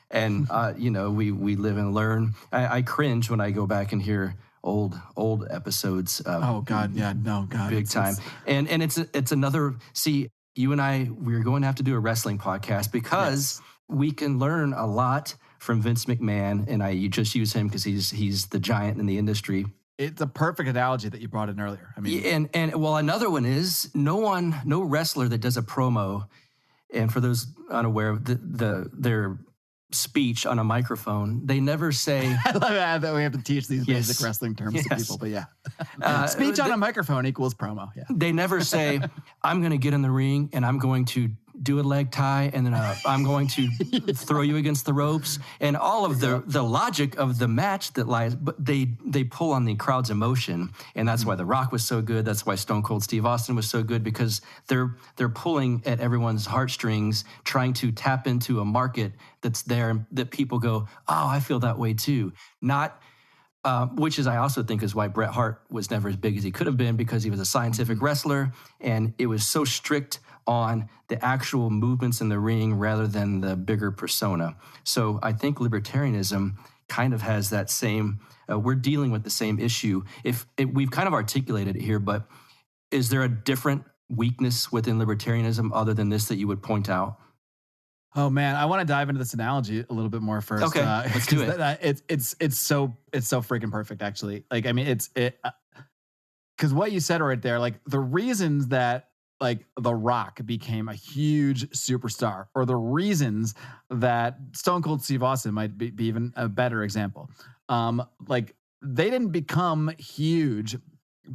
And, we live and learn. I cringe when I go back and hear old episodes. Oh, God. Yeah. No, God. Big time. And it's another, see, you and I, we're going to have to do a wrestling podcast because we can learn a lot from Vince McMahon. And you just use him because he's the giant in the industry. It's a perfect analogy that you brought in earlier. I mean, and another one is no wrestler that does a promo, and for those unaware, their speech on a microphone, they never say. I love that we have to teach these basic wrestling terms to people, but speech on a microphone equals promo. Yeah, they never say, "I'm going to get in the ring and I'm going to do a leg tie, and then I'm going to throw you against the ropes," and all of the logic of the match that lies, but they pull on the crowd's emotion, and that's why The Rock was so good. That's why Stone Cold Steve Austin was so good, because they're pulling at everyone's heartstrings, trying to tap into a market that's there that people go, "Oh, I feel that way too." Not. Which is, I also think, is why Bret Hart was never as big as he could have been, because he was a scientific wrestler, and it was so strict on the actual movements in the ring rather than the bigger persona. So I think libertarianism kind of has that same, we're dealing with the same issue. We've kind of articulated it here, but is there a different weakness within libertarianism other than this that you would point out? Oh man, I want to dive into this analogy a little bit more first. Okay, let's do it. It's so freaking perfect, actually. Like, I mean, because what you said right there, like the reasons that like The Rock became a huge superstar, or the reasons that Stone Cold Steve Austin might be even a better example. Like they didn't become huge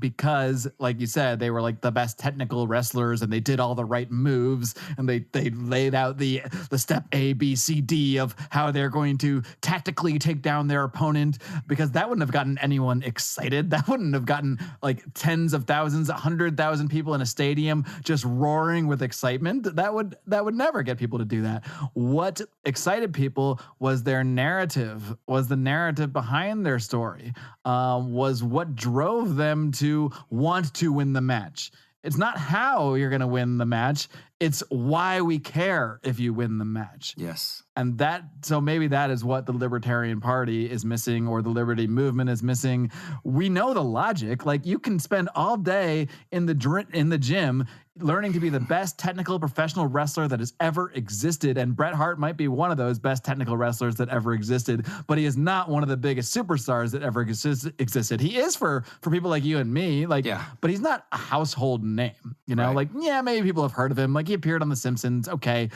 because, like you said, they were like the best technical wrestlers and they did all the right moves and they laid out the step A, B, C, D of how they're going to tactically take down their opponent, because that wouldn't have gotten anyone excited. That wouldn't have gotten like tens of thousands, 100,000 people in a stadium just roaring with excitement. That would never get people to do that. What excited people was their narrative, was the narrative behind their story, was what drove them to want to win the match. It's not how you're going to win the match. It's why we care if you win the match. Yes. And so maybe that is what the Libertarian Party is missing, or the Liberty Movement is missing. We know the logic. Like, you can spend all day in the gym learning to be the best technical professional wrestler that has ever existed. And Bret Hart might be one of those best technical wrestlers that ever existed, but he is not one of the biggest superstars that ever existed. He is for people like you and me, but he's not a household name, you know, maybe people have heard of him. Like, he appeared on The Simpsons. Okay.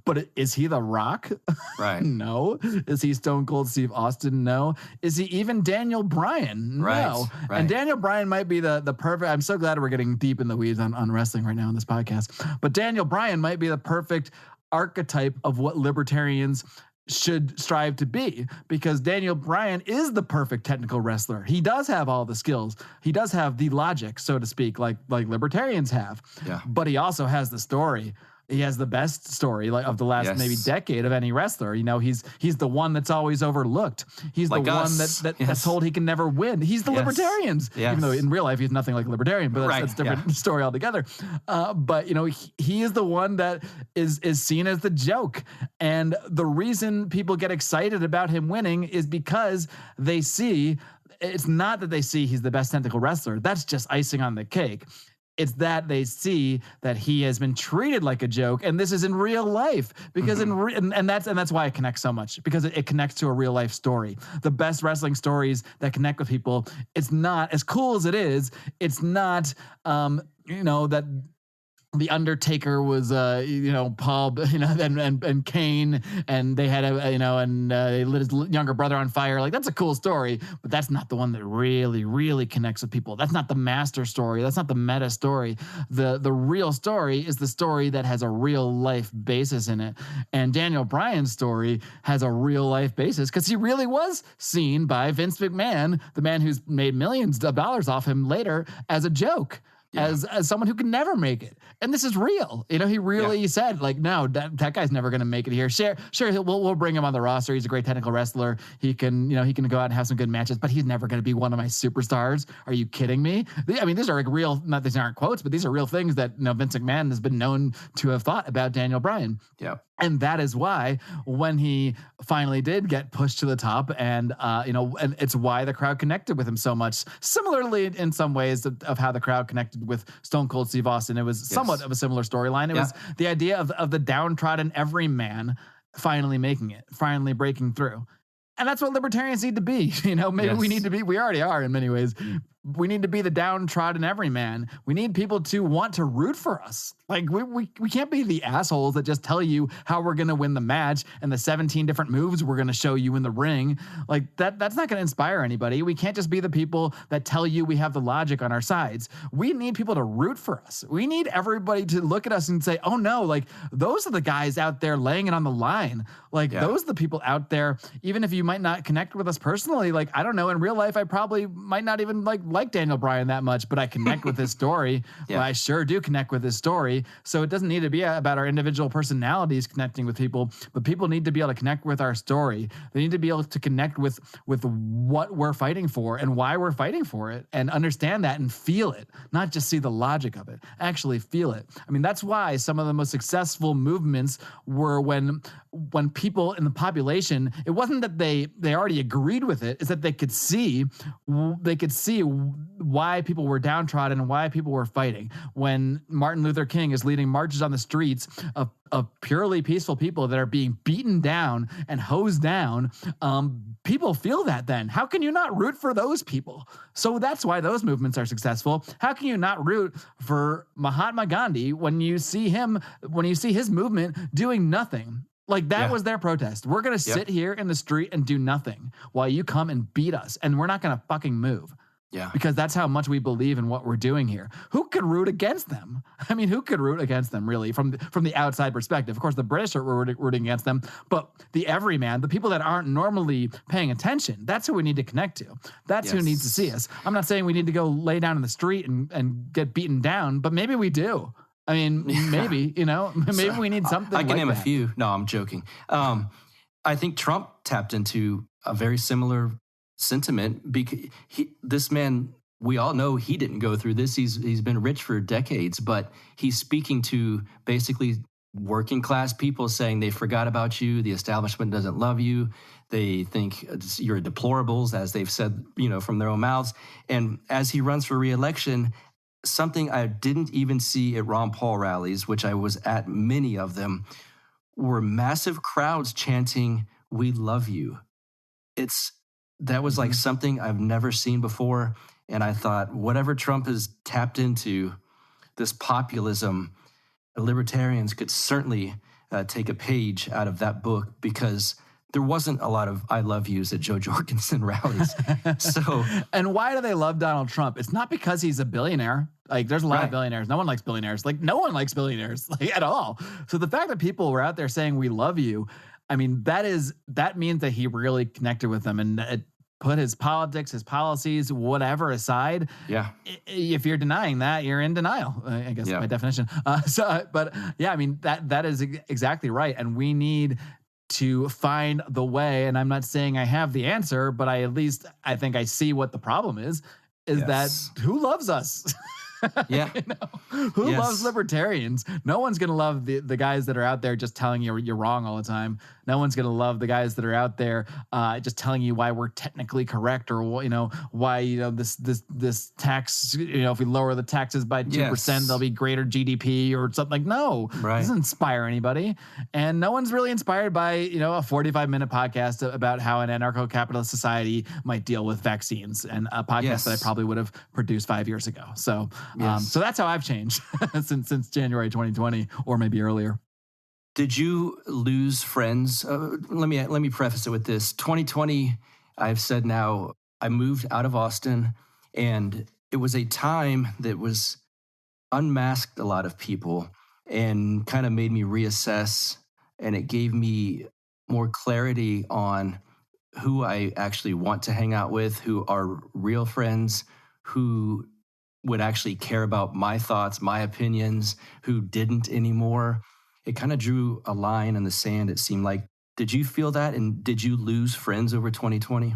But is he The Rock? Right. No. Is he Stone Cold Steve Austin? No. Is he even Daniel Bryan? Right, No. right. And Daniel Bryan might be the perfect. I'm so glad we're getting deep in the weeds on wrestling right now in this podcast. But Daniel Bryan might be the perfect archetype of what libertarians should strive to be, because Daniel Bryan is the perfect technical wrestler. He does have all the skills. He does have the logic, so to speak, like libertarians have. Yeah. But he also has the story. He has the best story of the last maybe decade of any wrestler. You know, he's the one that's always overlooked. He's like the one that's told he can never win. He's the libertarians, even though in real life he's nothing like a libertarian. But that's a different story altogether. But you know, he is the one that is seen as the joke, and the reason people get excited about him winning is because they see. It's not that they see he's the best technical wrestler. That's just icing on the cake. It's that they see that he has been treated like a joke, and this is in real life. Because and that's why it connects so much, because it connects to a real life story. The best wrestling stories that connect with people. It's not as cool as it is. It's not that The Undertaker was, Paul, and Kane, and they had they lit his younger brother on fire. Like, that's a cool story, but that's not the one that really, really connects with people. That's not the master story. That's not the meta story. The real story is the story that has a real life basis in it. And Daniel Bryan's story has a real life basis because he really was seen by Vince McMahon, the man who's made millions of dollars off him later, as a joke. Yeah. As someone who can never make it. And this is real. You know, he really said, like, no, that guy's never going to make it here. Sure, we'll bring him on the roster. He's a great technical wrestler. He can go out and have some good matches, but he's never going to be one of my superstars. Are you kidding me? I mean, these are like real, not these aren't quotes, but these are real things that, Vince McMahon has been known to have thought about Daniel Bryan. Yeah. And that is why when he finally did get pushed to the top, and and it's why the crowd connected with him so much. Similarly, in some ways of how the crowd connected with Stone Cold Steve Austin, it was somewhat of a similar storyline. It was the idea of the downtrodden everyman finally making it, finally breaking through. And that's what libertarians need to be. Maybe we need to be, we already are in many ways. We need to be the downtrodden everyman. We need people to want to root for us. Like, we can't be the assholes that just tell you how we're going to win the match and the 17 different moves we're going to show you in the ring. Like, that's not going to inspire anybody. We can't just be the people that tell you we have the logic on our sides. We need people to root for us. We need everybody to look at us and say, oh no, like, those are the guys out there laying it on the line. Like, those are the people out there, even if you might not connect with us personally. Like, I don't know, in real life, I probably might not even like Daniel Bryan that much, but I connect with his story. Well, I sure do connect with his story. So it doesn't need to be about our individual personalities connecting with people, but people need to be able to connect with our story. They need to be able to connect with what we're fighting for and why we're fighting for it, and understand that and feel it, not just see the logic of it, actually feel it. I mean, that's why some of the most successful movements were when people in the population, it wasn't that they already agreed with it, it's that they could see why people were downtrodden and why people were fighting. When Martin Luther King is leading marches on the streets of purely peaceful people that are being beaten down and hosed down, people feel that then. How can you not root for those people? So that's why those movements are successful. How can you not root for Mahatma Gandhi when you see his movement doing nothing? Like, that was their protest. We're going to sit here in the street and do nothing while you come and beat us, and we're not going to fucking move. Yeah. Because that's how much we believe in what we're doing here. Who could root against them? I mean, who could root against them, really, from the outside perspective? Of course, the British are rooting against them, but the everyman, the people that aren't normally paying attention, that's who we need to connect to. That's who needs to see us. I'm not saying we need to go lay down in the street and get beaten down, but maybe we do. I mean, maybe, maybe we need something I can like name that. a few. No, I'm joking. I think Trump tapped into a very similar sentiment, because this man, we all know he didn't go through this. He's been rich for decades, but he's speaking to basically working class people, saying they forgot about you. The establishment doesn't love you. They think you're deplorables, as they've said, from their own mouths. And as he runs for re-election, something I didn't even see at Ron Paul rallies, which I was at many of them, were massive crowds chanting, "We love you." That was like something I've never seen before. And I thought, whatever Trump has tapped into, this populism, libertarians could certainly take a page out of that book, because there wasn't a lot of I love yous at Joe Jorgensen rallies. So, and why do they love Donald Trump? It's not because he's a billionaire. Like, there's a lot of billionaires. No one likes billionaires. Like, no one likes billionaires, like, at all. So the fact that people were out there saying we love you, I mean, that means that he really connected with them, and it put his politics, his policies, whatever aside. Yeah. If you're denying that, you're in denial, I guess, by definition. But yeah, I mean, that is exactly right. And we need to find the way, and I'm not saying I have the answer, but I think I see what the problem is that who loves us? Yeah. Who loves libertarians? No one's going to love the guys that are out there just telling you you're wrong all the time. No one's going to love the guys that are out there just telling you why we're technically correct, or why this tax, if we lower the taxes by 2%, there'll be greater GDP or something. Like, no, it doesn't inspire anybody. And no one's really inspired by a 45-minute podcast about how an anarcho-capitalist society might deal with vaccines, and a podcast that I probably would have produced 5 years ago. So so that's how I've changed since January 2020, or maybe earlier. Did you lose friends? Let me preface it with this. 2020, I've said now, I moved out of Austin, and it was a time that was unmasked a lot of people and kind of made me reassess, and it gave me more clarity on who I actually want to hang out with, who are real friends, who would actually care about my thoughts, my opinions, who didn't anymore. It kind of drew a line in the sand, it seemed like. Did you feel that? And did you lose friends over 2020?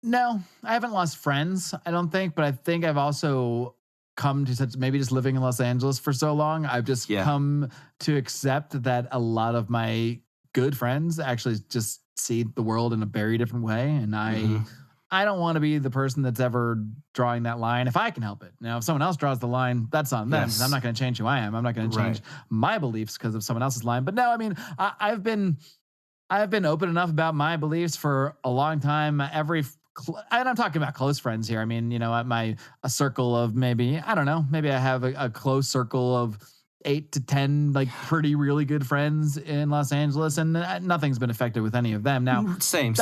No, I haven't lost friends, I don't think. But I think I've also come to maybe just living in Los Angeles for so long, I've just come to accept that a lot of my good friends actually just see the world in a very different way. And I don't want to be the person that's ever drawing that line if I can help it. Now, if someone else draws the line, that's on them, because I'm not going to change who I am. I'm not going to change my beliefs because of someone else's line. But no, I mean, I've been open enough about my beliefs for a long time. And I'm talking about close friends here. I mean, at a circle of maybe I have a close circle of 8 to 10, like, pretty really good friends in Los Angeles, and nothing's been affected with any of them. Now, same.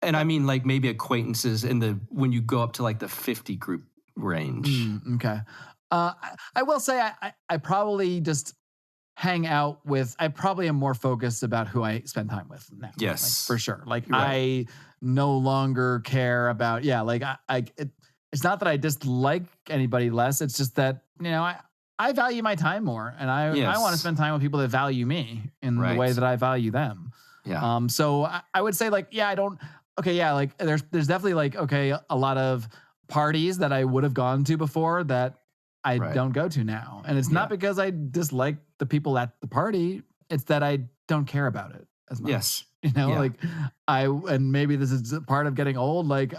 And I mean, like, maybe acquaintances when you go up to like the 50 group range. Okay. I will say I probably just hang out with, I probably am more focused about who I spend time with now. Yes. Like, for sure. Like, I no longer care about, it's not that I dislike anybody less. It's just that, I value my time more, and I want to spend time with people that value me in the way that I value them. Yeah. So I would say, like, there's definitely, like, a lot of parties that I would have gone to before that I don't go to now. And it's not because I dislike the people at the party. It's that I don't care about it as much. Yes. And maybe this is part of getting old. Like,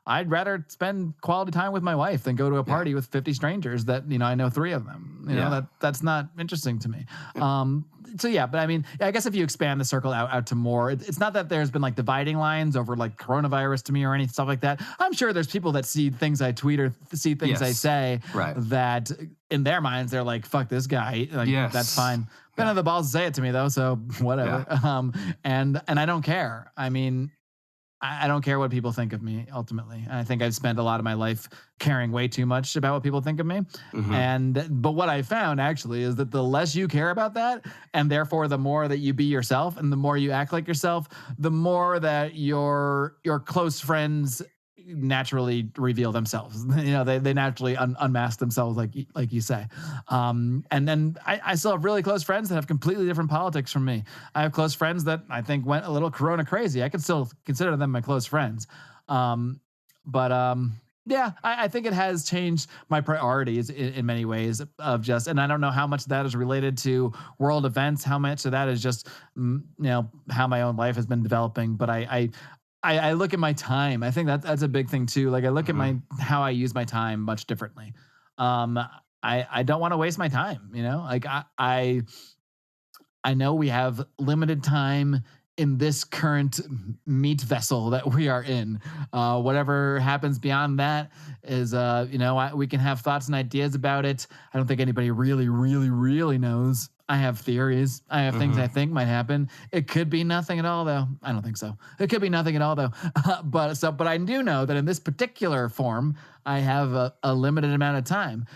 I'd rather spend quality time with my wife than go to a party with 50 strangers that, I know 3 of them. That's not interesting to me. But I mean, I guess if you expand the circle out to more, it's not that there's been, like, dividing lines over, like, coronavirus to me or any stuff like that. I'm sure there's people that see things I tweet or see things I say that in their minds, they're like, fuck this guy. Like, that's fine. I don't have the balls to say it to me, though, so whatever. And I don't care. I mean, I don't care what people think of me, ultimately. And I think I've spent a lot of my life caring way too much about what people think of me. But what I found, actually, is that the less you care about that, and therefore the more that you be yourself and the more you act like yourself, the more that your close friends naturally reveal themselves. They naturally unmask themselves, like you say. And then I still have really close friends that have completely different politics from me. I have close friends that I think went a little corona crazy. I can still consider them my close friends. I think it has changed my priorities in many ways and I don't know how much of that is related to world events, how much of that is just, how my own life has been developing. But I look at my time. I think that's a big thing too. Like, I look at how I use my time much differently. I don't want to waste my time. Like, I know we have limited time in this current meat vessel that we are in. Whatever happens beyond that is, we can have thoughts and ideas about it. I don't think anybody really, really, really knows. I have theories. I have things I think might happen. It could be nothing at all, though. I don't think so. It could be nothing at all, though. But I do know that in this particular form, I have a limited amount of time.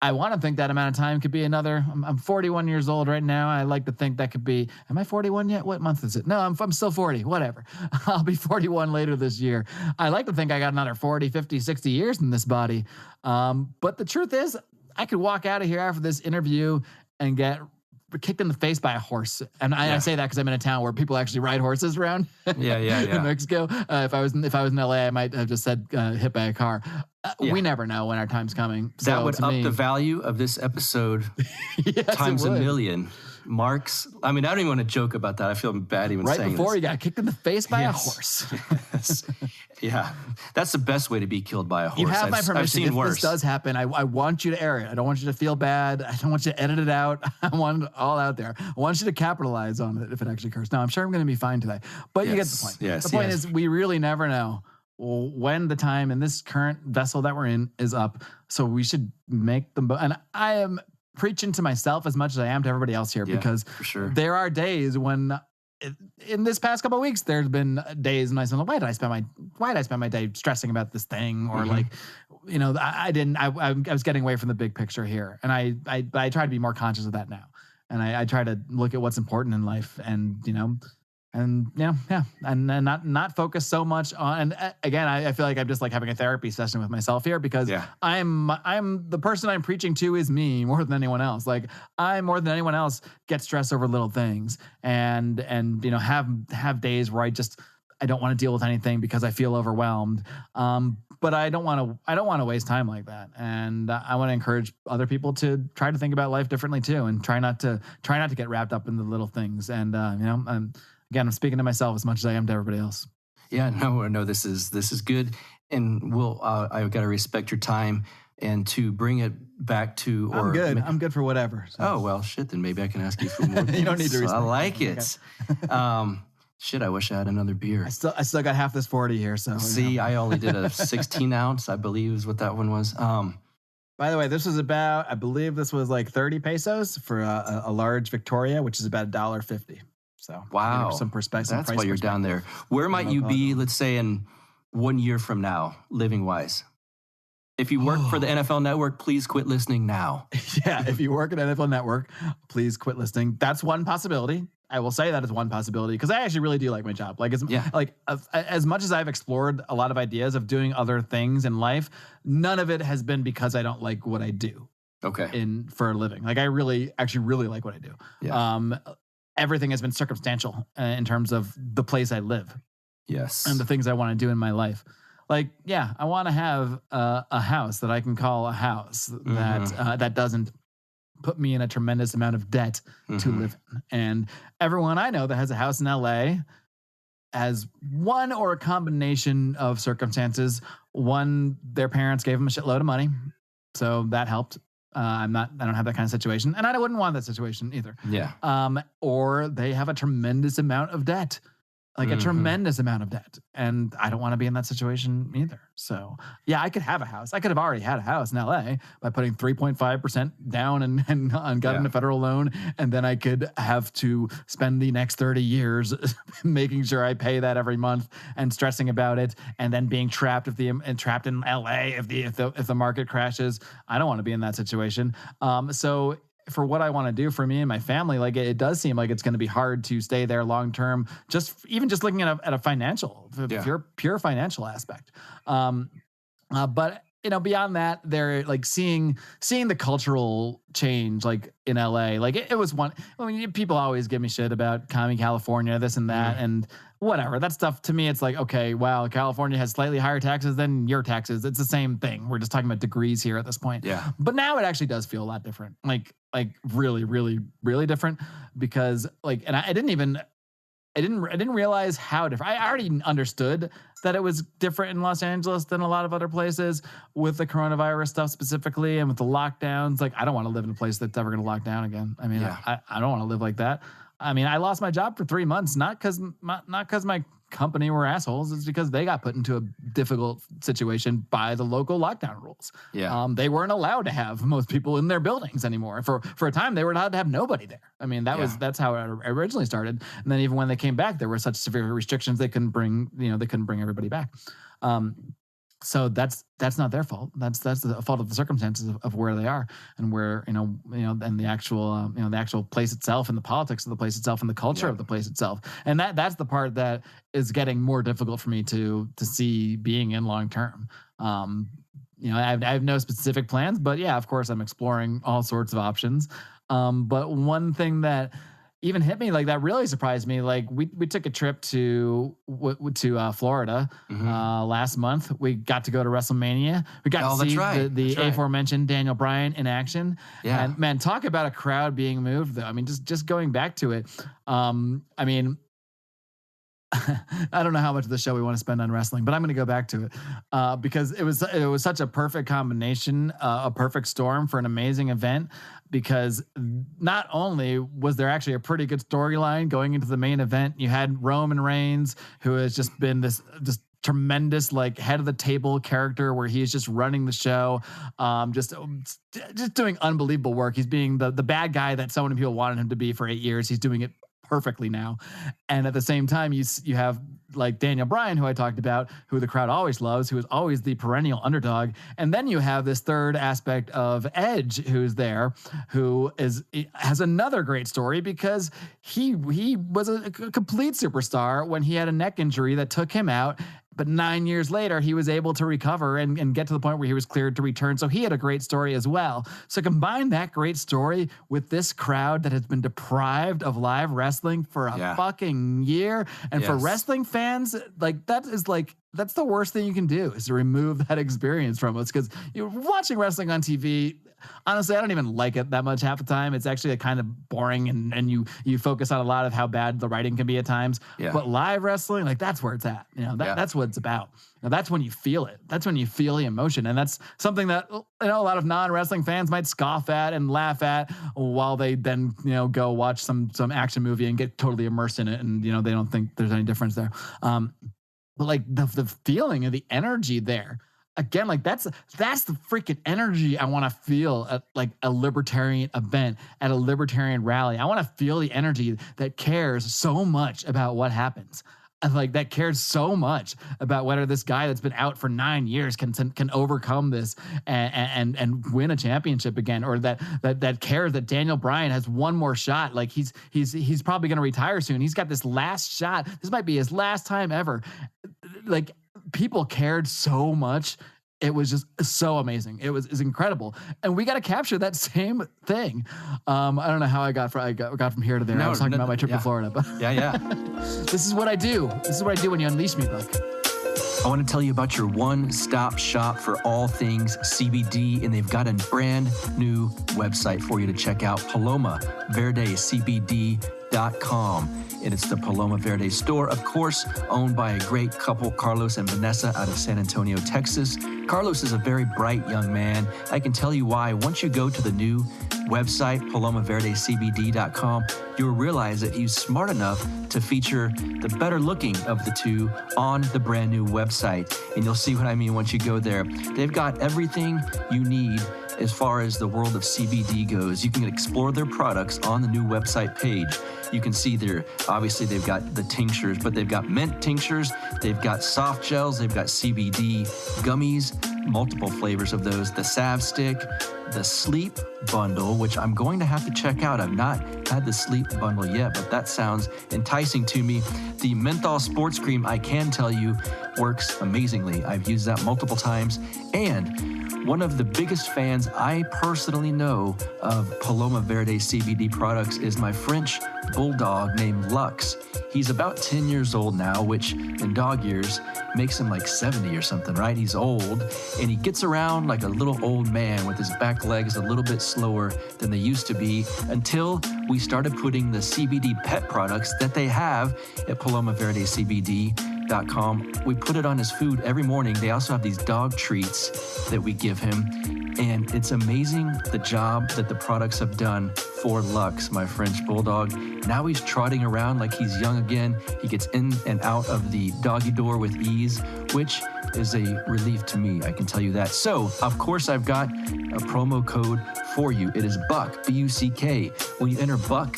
I want to think that amount of time could be another. I'm 41 years old right now. I like to think that could be. Am I 41 yet? What month is it? No, I'm still 40. Whatever. I'll be 41 later this year. I like to think I got another 40, 50, 60 years in this body. But the truth is, I could walk out of here after this interview and get kicked in the face by a horse. And I say that because I'm in a town where people actually ride horses around. In Mexico. If I was in LA, I might have just said hit by a car. We never know when our time's coming. That so would up the value of this episode times a million. Marc's, I mean, I don't even want to joke about that. I feel bad even saying this. Right before he got kicked in the face by a horse. Yeah. That's the best way to be killed by a horse. You have my permission. I've seen if worse. This does happen, I want you to air it. I don't want you to feel bad. I don't want you to edit it out. I want it all out there. I want you to capitalize on it if it actually occurs. Now, I'm sure I'm going to be fine today. But you get the point. The point is we really never know when the time in this current vessel that we're in is up. So we should make them. And I am preaching to myself as much as I am to everybody else here, because for sure. There are days when in this past couple of weeks, there's been days when I said, why did I spend my day stressing about this thing? Or like, you know, I was getting away from the big picture here. And I try to be more conscious of that now. And I try to look at what's important in life and, you know, and not focus so much on. And again, I feel like I'm just like having a therapy session with myself here, because I'm the person I'm preaching to is me more than anyone else. Like I more than anyone else get stressed over little things and you know have days where I don't want to deal with anything because I feel overwhelmed. But I don't want to waste time like that. And I want to encourage other people to try to think about life differently too, and try not to get wrapped up in the little things. And you know, again, I'm speaking to myself as much as I am to everybody else. Yeah, no, this is good, and I've got to respect your time and to bring it back to. I'm good. I'm good for whatever. So. Oh well, shit. Then maybe I can ask you for more. You don't need to respect. I like it. Shit, I wish I had another beer. I still got half this 40 here. So see, I only did a 16 ounce, I believe, is what that one was. By the way, this was about, I believe this was like 30 pesos for a large Victoria, which is about $1.50. So wow, some perspective. That's why you're down there. Where might you be, let's say, in 1 year from now, living wise? If you work for the NFL Network, please quit listening now. Yeah, if you work at NFL Network, please quit listening. That's one possibility. I will say that is one possibility, because I actually really do like my job. Like, as much as I've explored a lot of ideas of doing other things in life, none of it has been because I don't like what I do. Okay. For a living. Like, I actually really like what I do. Yeah. Everything has been circumstantial in terms of the place I live. Yes. And the things I want to do in my life. Like, yeah, I want to have a house that I can call a house that doesn't put me in a tremendous amount of debt to live in. And everyone I know that has a house in LA has one or a combination of circumstances. One, their parents gave them a shitload of money, so that helped. I don't have that kind of situation, and I wouldn't want that situation either. Yeah. Or they have a tremendous amount of debt. Like a tremendous amount of debt. And I don't want to be in that situation either. So yeah, I could have a house. I could have already had a house in LA by putting 3.5% down and got a federal loan. And then I could have to spend the next 30 years making sure I pay that every month and stressing about it. And then being trapped trapped in LA if the market crashes. I don't want to be in that situation. So for what I want to do for me and my family, like it does seem like it's going to be hard to stay there long term. Just looking at a financial, pure financial aspect. But you know, beyond that, they're like seeing the cultural change, like in LA. Like it was one. I mean, people always give me shit about Commie California, this and that, and whatever. That stuff to me, it's like, okay, wow, California has slightly higher taxes than your taxes. It's the same thing. We're just talking about degrees here at this point. Yeah. But now it actually does feel a lot different. Like really, really, really different, because like, and I didn't realize how different. I already understood that it was different in Los Angeles than a lot of other places with the coronavirus stuff specifically and with the lockdowns. Like, I don't want to live in a place that's ever going to lock down again. I mean, I don't want to live like that. I mean, I lost my job for 3 months, not because my company were assholes is because they got put into a difficult situation by the local lockdown rules. Yeah. They weren't allowed to have most people in their buildings anymore. For a time, they were allowed to have nobody there. I mean, that's how it originally started. And then even when they came back, there were such severe restrictions they couldn't bring everybody back. So that's not their fault. That's the fault of the circumstances of where they are and where and the actual place itself and the politics of the place itself and the culture of the place itself. And that's the part that is getting more difficult for me to see being in long term. I have no specific plans, but yeah, of course I'm exploring all sorts of options. But one thing that even hit me, like that really surprised me. Like we took a trip to Florida last month. We got to go to WrestleMania. We got to see the aforementioned Daniel Bryan in action. Yeah. And man, talk about a crowd being moved though. I mean, just going back to it. I mean, I don't know how much of the show we want to spend on wrestling, but I'm going to go back to it because it was such a perfect combination, a perfect storm for an amazing event. Because not only was there actually a pretty good storyline going into the main event, you had Roman Reigns, who has just been this tremendous like head of the table character where he's just running the show, just doing unbelievable work. He's being the bad guy that so many people wanted him to be for 8 years. He's doing it perfectly now. And at the same time, you have like Daniel Bryan, who I talked about, who the crowd always loves, who is always the perennial underdog. And then you have this third aspect of Edge, who's there, who has another great story because he was a complete superstar when he had a neck injury that took him out. But 9 years later, he was able to recover and get to the point where he was cleared to return. So he had a great story as well. So combine that great story with this crowd that has been deprived of live wrestling for a fucking year. And for wrestling fans, that's the worst thing you can do is to remove that experience from us. Because you're watching wrestling on TV. Honestly, I don't even like it that much half the time. It's actually kind of boring and you focus on a lot of how bad the writing can be at times. Yeah. But live wrestling, like that's where it's at. That's what it's about. That's when you feel it. That's when you feel the emotion. And that's something that a lot of non-wrestling fans might scoff at and laugh at while they then, go watch some action movie and get totally immersed in it. And, they don't think there's any difference there. But like the feeling and the energy there, again, like that's the freaking energy I want to feel at like a libertarian event, at a libertarian rally. I want to feel the energy that cares so much about what happens. And like that cares so much about whether this guy that's been out for 9 years can overcome this and win a championship again, or that cares that Daniel Bryan has one more shot. Like he's probably going to retire soon. He's got this last shot. This might be his last time ever. Like people cared so much. It was just so amazing. It was incredible, and we got to capture that same thing. I don't know how I got from here to there. I was talking about my trip to Florida, but this is what I do. This is what I do when you unleash me, Buck. I want to tell you about your one-stop shop for all things CBD, and they've got a brand new website for you to check out, PalomaVerdeCBD.com. And it's the Paloma Verde store, of course, owned by a great couple, Carlos and Vanessa, out of San Antonio, Texas. Carlos is a very bright young man. I can tell you why. Once you go to the new website, PalomaVerdeCBD.com, you'll realize that he's smart enough to feature the better looking of the two on the brand new website. And you'll see what I mean once you go there. They've got everything you need as far as the world of CBD goes. You can explore their products on the new website page. You can see obviously they've got the tinctures, but they've got mint tinctures, they've got soft gels, they've got CBD gummies, multiple flavors of those, the salve stick, the sleep bundle, which I'm going to have to check out. I've not had the sleep bundle yet, but that sounds enticing to me. The menthol sports cream, I can tell you, works amazingly. I've used that multiple times, and one of the biggest fans I personally know of Paloma Verde CBD products is my French bulldog named Lux. He's about 10 years old now, which in dog years makes him like 70 or something, right? He's old, and he gets around like a little old man with his back legs a little bit slower than they used to be, until we started putting the CBD pet products that they have at PalomaVerdeCBD.com. We put it on his food every morning. They also have these dog treats that we give him, and it's amazing the job that the products have done 4 Lux, my French bulldog. Now he's trotting around like he's young again. He gets in and out of the doggy door with ease, which is a relief to me, I can tell you that. So, of course, I've got a promo code for you. It is BUCK, B-U-C-K. When you enter BUCK,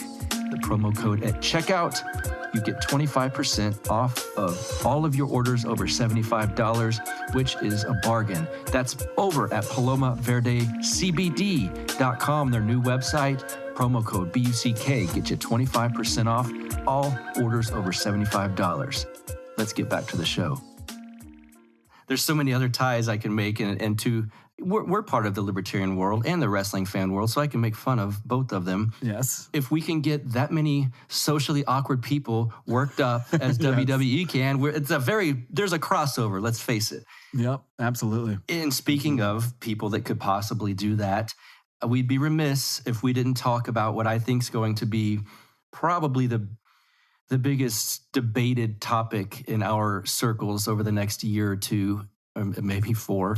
the promo code at checkout, you get 25% off of all of your orders over $75, which is a bargain. That's over at PalomaVerdeCBD.com, their new website. Promo code BUCK, get you 25% off all orders over $75. Let's get back to the show. There's so many other ties I can make, and we're part of the libertarian world and the wrestling fan world, so I can make fun of both of them. Yes. If we can get that many socially awkward people worked up as WWE can, there's a crossover, let's face it. Yep, absolutely. And speaking of people that could possibly do that, we'd be remiss if we didn't talk about what I think is going to be probably the biggest debated topic in our circles over the next year or two, or maybe 3,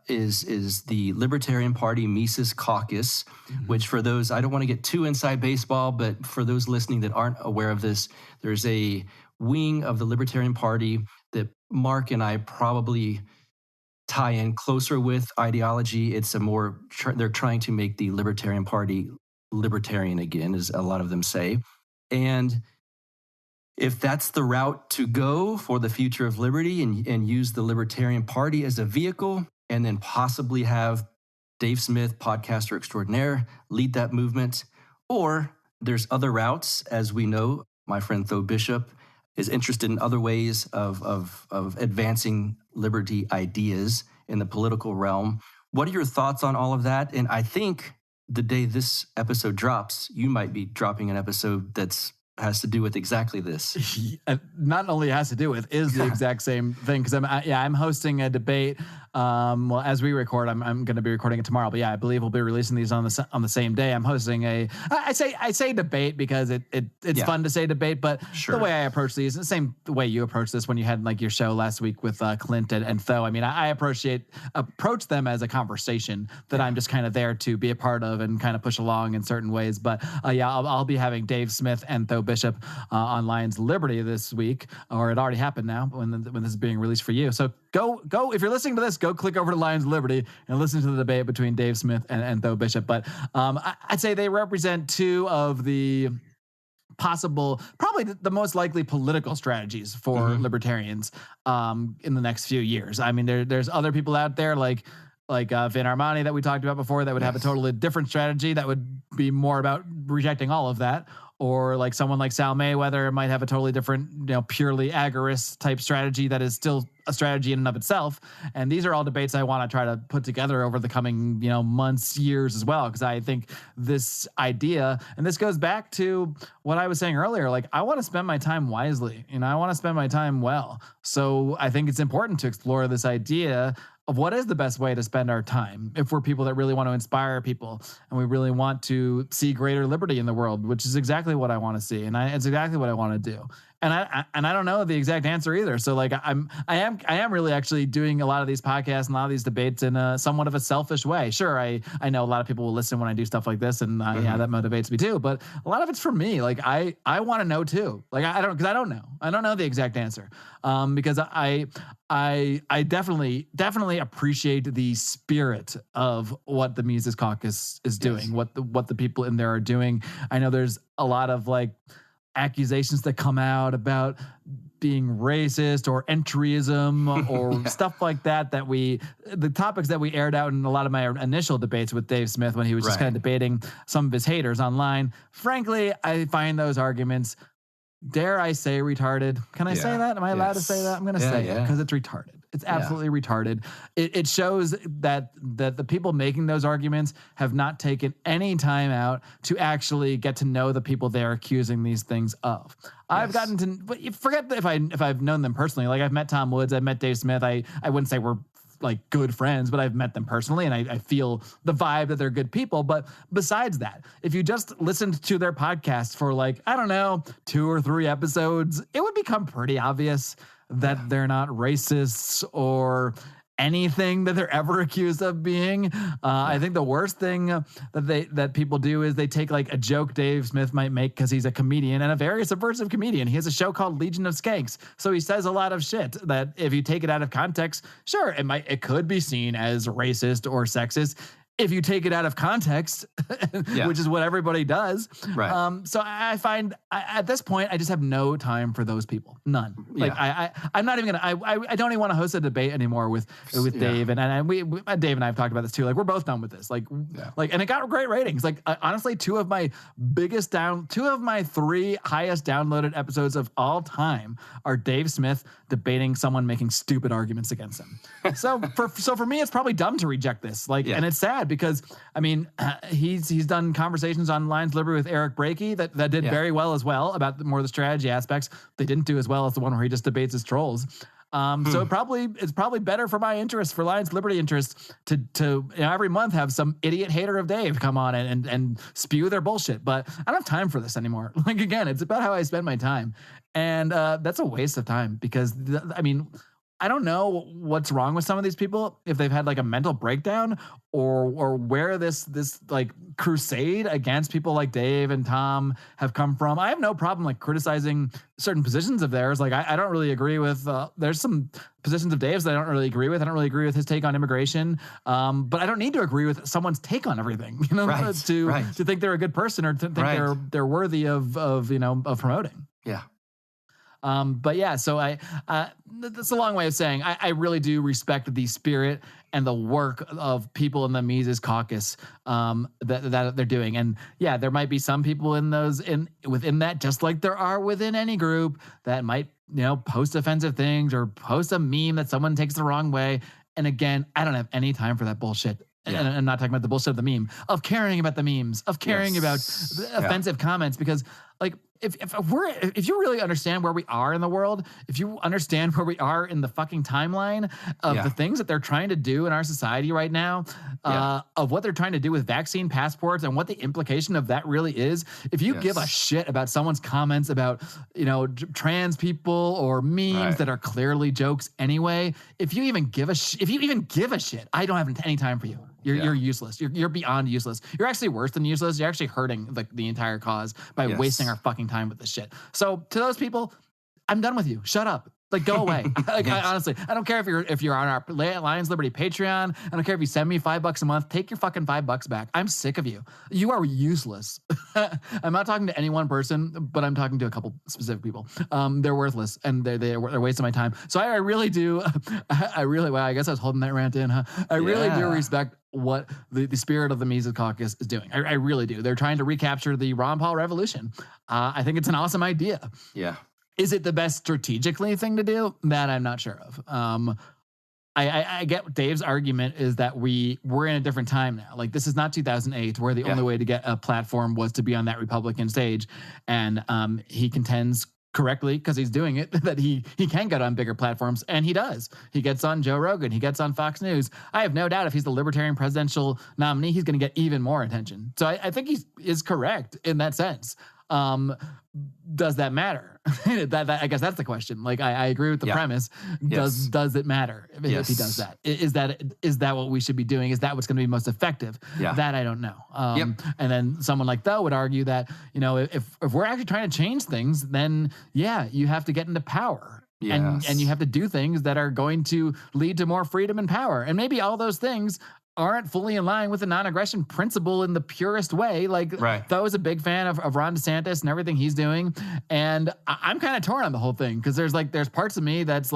is the Libertarian Party Mises Caucus, which for those, I don't want to get too inside baseball, but for those listening that aren't aware of this, there's a wing of the Libertarian Party that Marc and I probably tie in closer with ideology. It's they're trying to make the Libertarian Party libertarian again, as a lot of them say. And if that's the route to go for the future of liberty and use the Libertarian Party as a vehicle, and then possibly have Dave Smith, podcaster extraordinaire, lead that movement, or there's other routes, as we know, my friend Tho Bishop is interested in other ways of advancing liberty ideas in the political realm. What are your thoughts on all of that? And I think the day this episode drops, you might be dropping an episode that's has to do with exactly this. Not only has to do with, is the exact same thing. Because I'm hosting a debate. Well, as we record, I'm going to be recording it tomorrow. But yeah, I believe we'll be releasing these on the same day. I'm hosting I say debate because it's fun to say debate, but sure. The way I approach these, the same way you approach this when you had like your show last week with Clint and Tho. I mean, I approach them as a conversation that I'm just kind of there to be a part of and kind of push along in certain ways. But I'll be having Dave Smith and Tho Bishop on Lions Liberty this week, or it already happened now when this is being released for you. So go if you're listening to this, go click over to Lions Liberty and listen to the debate between Dave Smith and Tho Bishop. But I'd say they represent two of the possible, probably the most likely political strategies for libertarians in the next few years. I mean, there's other people out there like Vin Armani that we talked about before that would have a totally different strategy that would be more about rejecting all of that. Or like someone like Sal Mayweather might have a totally different, purely agorist type strategy that is still a strategy in and of itself. And these are all debates I want to try to put together over the coming, months, years as well. Because I think this idea, and this goes back to what I was saying earlier, like I want to spend my time wisely. I want to spend my time well. So I think it's important to explore this idea of what is the best way to spend our time if we're people that really want to inspire people and we really want to see greater liberty in the world, which is exactly what I want to see. And it's exactly what I want to do. And I don't know the exact answer either. So like I am really actually doing a lot of these podcasts and a lot of these debates in a somewhat of a selfish way. Sure, I know a lot of people will listen when I do stuff like this, and that motivates me too. But a lot of it's for me. Like I want to know too. Like I don't know. I don't know the exact answer. Because I definitely appreciate the spirit of what the Mises Caucus is doing, what the people in there are doing. I know there's a lot of like accusations that come out about being racist or entryism or stuff like that the topics that we aired out in a lot of my initial debates with Dave Smith when he was just kind of debating some of his haters online. Frankly, I find those arguments, dare I say, retarded. Can I say that? Am I allowed to say that? I'm going to say it because it's retarded. It's absolutely retarded. It shows that the people making those arguments have not taken any time out to actually get to know the people they're accusing these things of. I've gotten to, but forget if I've known them personally. Like I've met Tom Woods, I've met Dave Smith. I wouldn't say we're like good friends, but I've met them personally and I feel the vibe that they're good people. But besides that, if you just listened to their podcast for like, I don't know, 2 or 3 episodes, it would become pretty obvious that they're not racists or anything that they're ever accused of being. I think the worst thing that people do is they take like a joke Dave Smith might make because he's a comedian and a very subversive comedian. He has a show called Legion of Skanks, so he says a lot of shit that if you take it out of context, sure, it could be seen as racist or sexist. If you take it out of context, which is what everybody does. Right. So I find at this point, I just have no time for those people. None. Like I'm not even gonna. I don't even want to host a debate anymore with Dave, and we Dave and I have talked about this too. Like we're both done with this. Like, and it got great ratings. Like honestly, two of my 3 highest downloaded episodes of all time are Dave Smith debating someone making stupid arguments against him. So for me, it's probably dumb to reject this. Like, and it's sad. Because I mean, he's done conversations on Lions Liberty with Eric Brakey that did very well as well about more of the strategy aspects. They didn't do as well as the one where he just debates his trolls. So it's probably better for my interest, for Lions Liberty interest, to every month have some idiot hater of Dave come on and spew their bullshit. But I don't have time for this anymore. Like again, it's about how I spend my time, and that's a waste of time because I don't know what's wrong with some of these people, if they've had like a mental breakdown or where this like crusade against people like Dave and Tom have come from. I have no problem like criticizing certain positions of theirs. Like I don't really agree with, there's some positions of Dave's that I don't really agree with. I don't really agree with his take on immigration. But I don't need to agree with someone's take on everything, to think they're a good person or to think they're worthy of promoting. Yeah. But yeah, so that's a long way of saying I really do respect the spirit and the work of people in the Mises Caucus that they're doing. And yeah, there might be some people within that, just like there are within any group, that might post offensive things or post a meme that someone takes the wrong way. And again, I don't have any time for that bullshit. And I'm not talking about the bullshit of the meme, of caring about the memes, of caring about the offensive comments, because like if you really understand where we are in the world, if you understand where we are in the fucking timeline of the things that they're trying to do in our society right now, of what they're trying to do with vaccine passports and what the implication of that really is, if you give a shit about someone's comments about trans people or memes that are clearly jokes anyway, if you even give a shit, I don't have any time for you. You're useless. You're beyond useless. You're actually worse than useless. You're actually hurting the entire cause by wasting our fucking time with this shit. So to those people, I'm done with you. Shut up. Like, go away. Honestly, I don't care if you're on our Lions Liberty Patreon. I don't care if you send me $5 a month. Take your fucking $5 back. I'm sick of you. You are useless. I'm not talking to any one person, but I'm talking to a couple specific people. They're worthless and they're wasting my time. So I really do. Wow, I guess I was holding that rant in, huh? I really do respect what the spirit of the Mises Caucus is doing. I really do. They're trying to recapture the Ron Paul revolution. I think it's an awesome idea. Yeah. Is it the best strategically thing to do? That I'm not sure of. I get Dave's argument is that we're in a different time now. Like, this is not 2008 where the only way to get a platform was to be on that Republican stage. And he contends correctly, because he's doing it, that he can get on bigger platforms, and he does. He gets on Joe Rogan. He gets on Fox News. I have no doubt if he's the Libertarian presidential nominee, he's going to get even more attention. So I think he is correct in that sense. Does that matter? that I guess that's the question. Like, I agree with the premise. Does it matter if he does that? Is that what we should be doing? Is that what's going to be most effective? That I don't know. And then someone like Tho would argue that, if we're actually trying to change things, then you have to get into power. And you have to do things that are going to lead to more freedom and power. And maybe all those things aren't fully in line with the non-aggression principle in the purest way. Like, Tho is a big fan of Ron DeSantis and everything he's doing. And I'm kind of torn on the whole thing, because there's parts of me that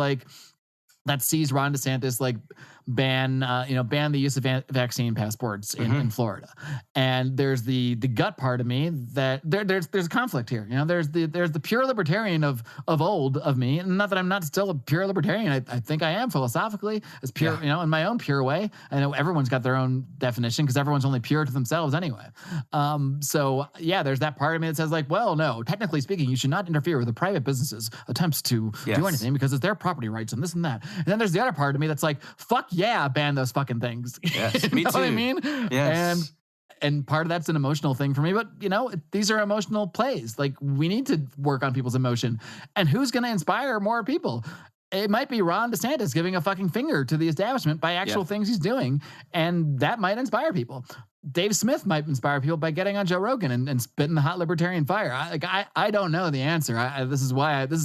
sees Ron DeSantis ban the use of vaccine passports in Florida. And there's the gut part of me that there's a conflict here. There's the pure libertarian of old of me, and not that I'm not still a pure libertarian. I think I am philosophically, as pure, in my own pure way. I know everyone's got their own definition, because everyone's only pure to themselves anyway. There's that part of me that says, like, well, no, technically speaking, you should not interfere with the private businesses' attempts to do anything, because it's their property rights and this and that. And then there's the other part of me that's like, fuck yeah, ban those fucking things. Yes, me too. What I mean? Yes. And part of that's an emotional thing for me, but these are emotional plays. Like, we need to work on people's emotion, and who's going to inspire more people? it might be Ron DeSantis giving a fucking finger to the establishment by actual things he's doing, and that might inspire people. Dave Smith might inspire people by getting on Joe Rogan and spitting the hot libertarian fire. I don't know the answer. This is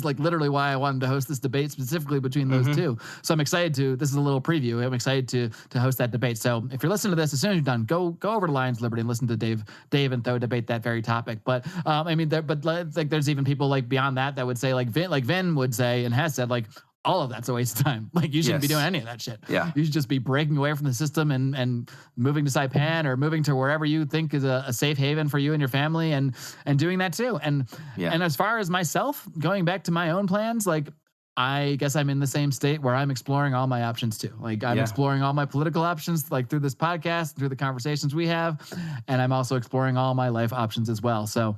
like literally why I wanted to host this debate specifically between those two. So I'm excited this is a little preview. I'm excited to host that debate. So if you're listening to this, as soon as you're done, go over to Lions Liberty and listen to Dave and Tho debate that very topic. But there's even people like beyond that would say like Vin would say and has said like, all of that's a waste of time. Like you shouldn't be doing any of that shit. Yeah. You should just be breaking away from the system and moving to Saipan or moving to wherever you think is a safe haven for you and your family and doing that too. And as far as myself, going back to my own plans, like I guess I'm in the same state where I'm exploring all my options too. Like I'm exploring all my political options, like through this podcast, through the conversations we have. And I'm also exploring all my life options as well. So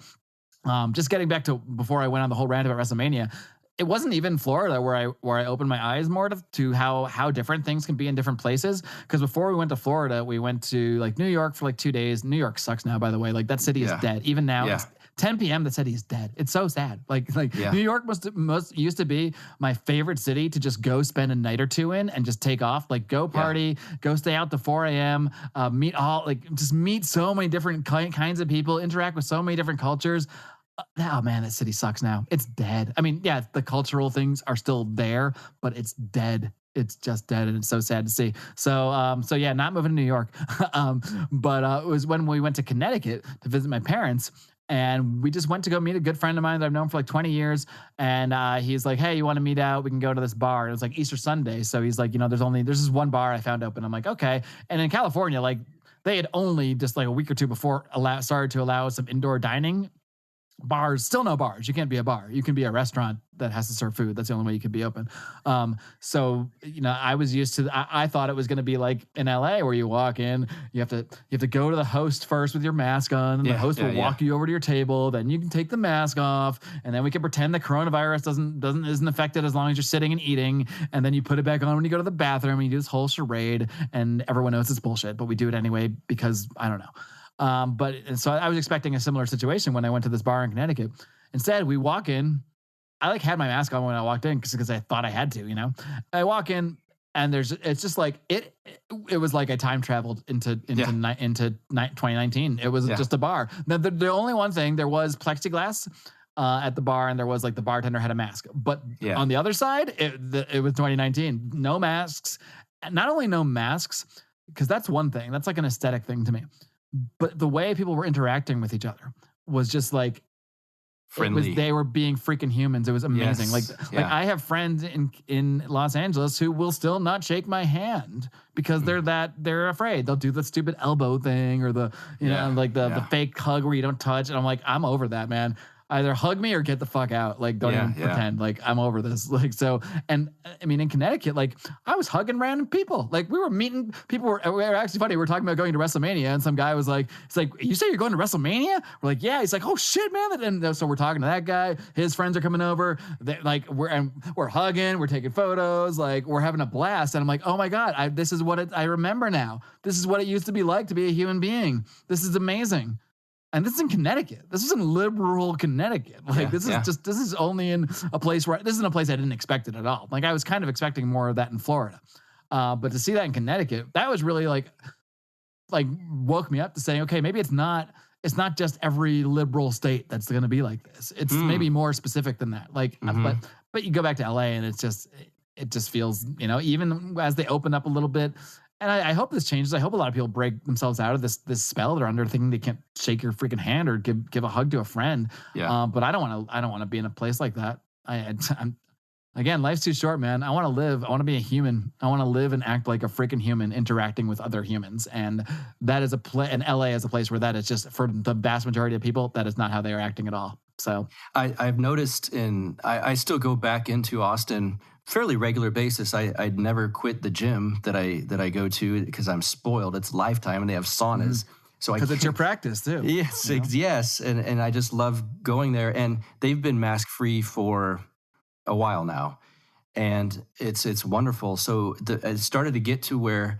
just getting back to before I went on the whole rant about WrestleMania, it wasn't even Florida where I opened my eyes more to how different things can be in different places. Because before we went to Florida, we went to like New York for like 2 days. New York sucks now, by the way. Like that city is dead. Even now, it's 10 p.m. The city is dead. It's so sad. Like New York most used to be my favorite city to just go spend a night or two in and just take off. Like go party, go stay out to 4 a.m. Meet so many different kinds of people, interact with so many different cultures. Oh man, that city sucks now. It's dead. I mean, yeah, the cultural things are still there, but it's dead. It's just dead, and it's so sad to see. So yeah, not moving to New York. But it was when we went to Connecticut to visit my parents, and we just went to go meet a good friend of mine that I've known for like 20 years. And he's like, hey, you want to meet out? We can go to this bar. And it was like Easter Sunday. So he's like, there's this one bar I found open. I'm like, okay. And in California, like they had only just like a week or two before started to allow some indoor dining. Bars, still no bars. You can't be a bar. You can be a restaurant that has to serve food. That's the only way you can be open. So I was used to. I thought it was going to be like in LA where you walk in, you have to go to the host first with your mask on, and the host will walk you over to your table. Then you can take the mask off, and then we can pretend the coronavirus isn't affected as long as you're sitting and eating. And then you put it back on when you go to the bathroom, and you do this whole charade, and everyone knows it's bullshit, but we do it anyway because I don't know. So I was expecting a similar situation when I went to this bar in Connecticut. Instead, we walk in. I had my mask on when I walked in because I thought I had to, I walk in and it's just like it was like I time traveled into 2019. It was just a bar. The only one thing, there was plexiglass at the bar, and there was like the bartender had a mask. But on the other side, it was 2019. No masks. Not only no masks, because that's one thing. That's like an aesthetic thing to me. But the way people were interacting with each other was just like friendly. They were being freaking humans. It was amazing. Like I have friends in Los Angeles who will still not shake my hand because they're afraid. They'll do the stupid elbow thing or the the fake hug where you don't touch. And I'm like, I'm over that, man. Either hug me or get the fuck out. Like, don't even pretend. Like, I'm over this. Like, so, and I mean, in Connecticut, like, I was hugging random people. Like, we were meeting people. We were actually funny. We were talking about going to WrestleMania, and some guy was like, "It's like, you say you're going to WrestleMania?" We're like, "Yeah." He's like, "Oh shit, man!" And so we're talking to that guy. His friends are coming over. We're hugging. We're taking photos. Like, we're having a blast. And I'm like, "Oh my god, this is what I remember now. This is what it used to be like to be a human being. This is amazing." And this is in Connecticut. This is in liberal Connecticut. Like this is only in a place this isn't a place I didn't expect it at all. Like I was kind of expecting more of that in Florida. But to see that in Connecticut, that was really like woke me up to saying, okay, maybe it's not just every liberal state that's going to be like this. It's maybe more specific than that. Like, but you go back to LA and it just feels, even as they open up a little bit. And I hope this changes. I hope a lot of people break themselves out of this spell they're under, thinking they can't shake your freaking hand or give a hug to a friend. Yeah. But I don't want to be in a place like that. I'm again, life's too short, man. I want to live. I want to be a human. I want to live and act like a freaking human, interacting with other humans. And that is and LA is a place where that is just, for the vast majority of people, that is not how they are acting at all. So I've noticed I still go back into Austin fairly regular basis. I'd never quit the gym that I go to because I'm spoiled. It's Lifetime and they have saunas. So because it's your practice too. Yes, yes. And I just love going there. And they've been mask free for a while now. And it's wonderful. So it started to get to where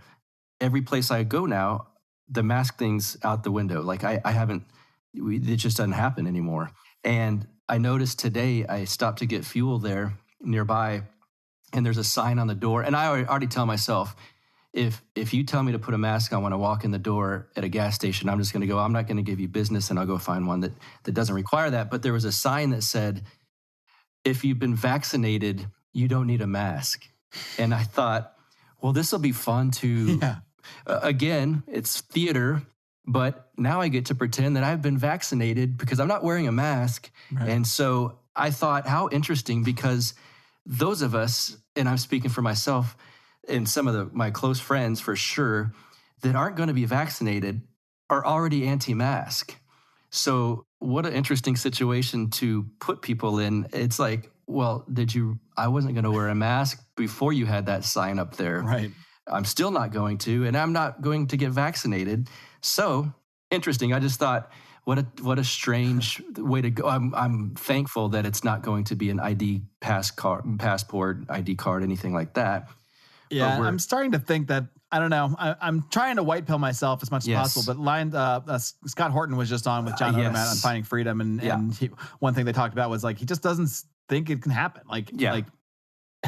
every place I go now, the mask thing's out the window. Like it just doesn't happen anymore. And I noticed today I stopped to get fuel there nearby. and there's a sign on the door. And I already tell myself, if you tell me to put a mask on when I walk in the door at a gas station, I'm just going to go, I'm not going to give you business, and I'll go find one that doesn't require that. But there was a sign that said, if you've been vaccinated, you don't need a mask. And I thought, well, this will be fun to, again, it's theater, but now I get to pretend that I've been vaccinated because I'm not wearing a mask. Right. And so I thought, how interesting, because those of us, and I'm speaking for myself and some of my close friends for sure, that aren't going to be vaccinated are already anti-mask. So what an interesting situation to put people in. It's like, well, I wasn't going to wear a mask before you had that sign up there. Right. I'm still not going to, and I'm not going to get vaccinated. So interesting. I just thought, what a strange way to go. I'm thankful that it's not going to be an ID passport, ID card, anything like that. Yeah, I'm starting to think that, I don't know, I'm trying to white pill myself as much as possible, but Scott Horton was just on with John Odermatt on Finding Freedom, and one thing they talked about was like, he just doesn't think it can happen. Like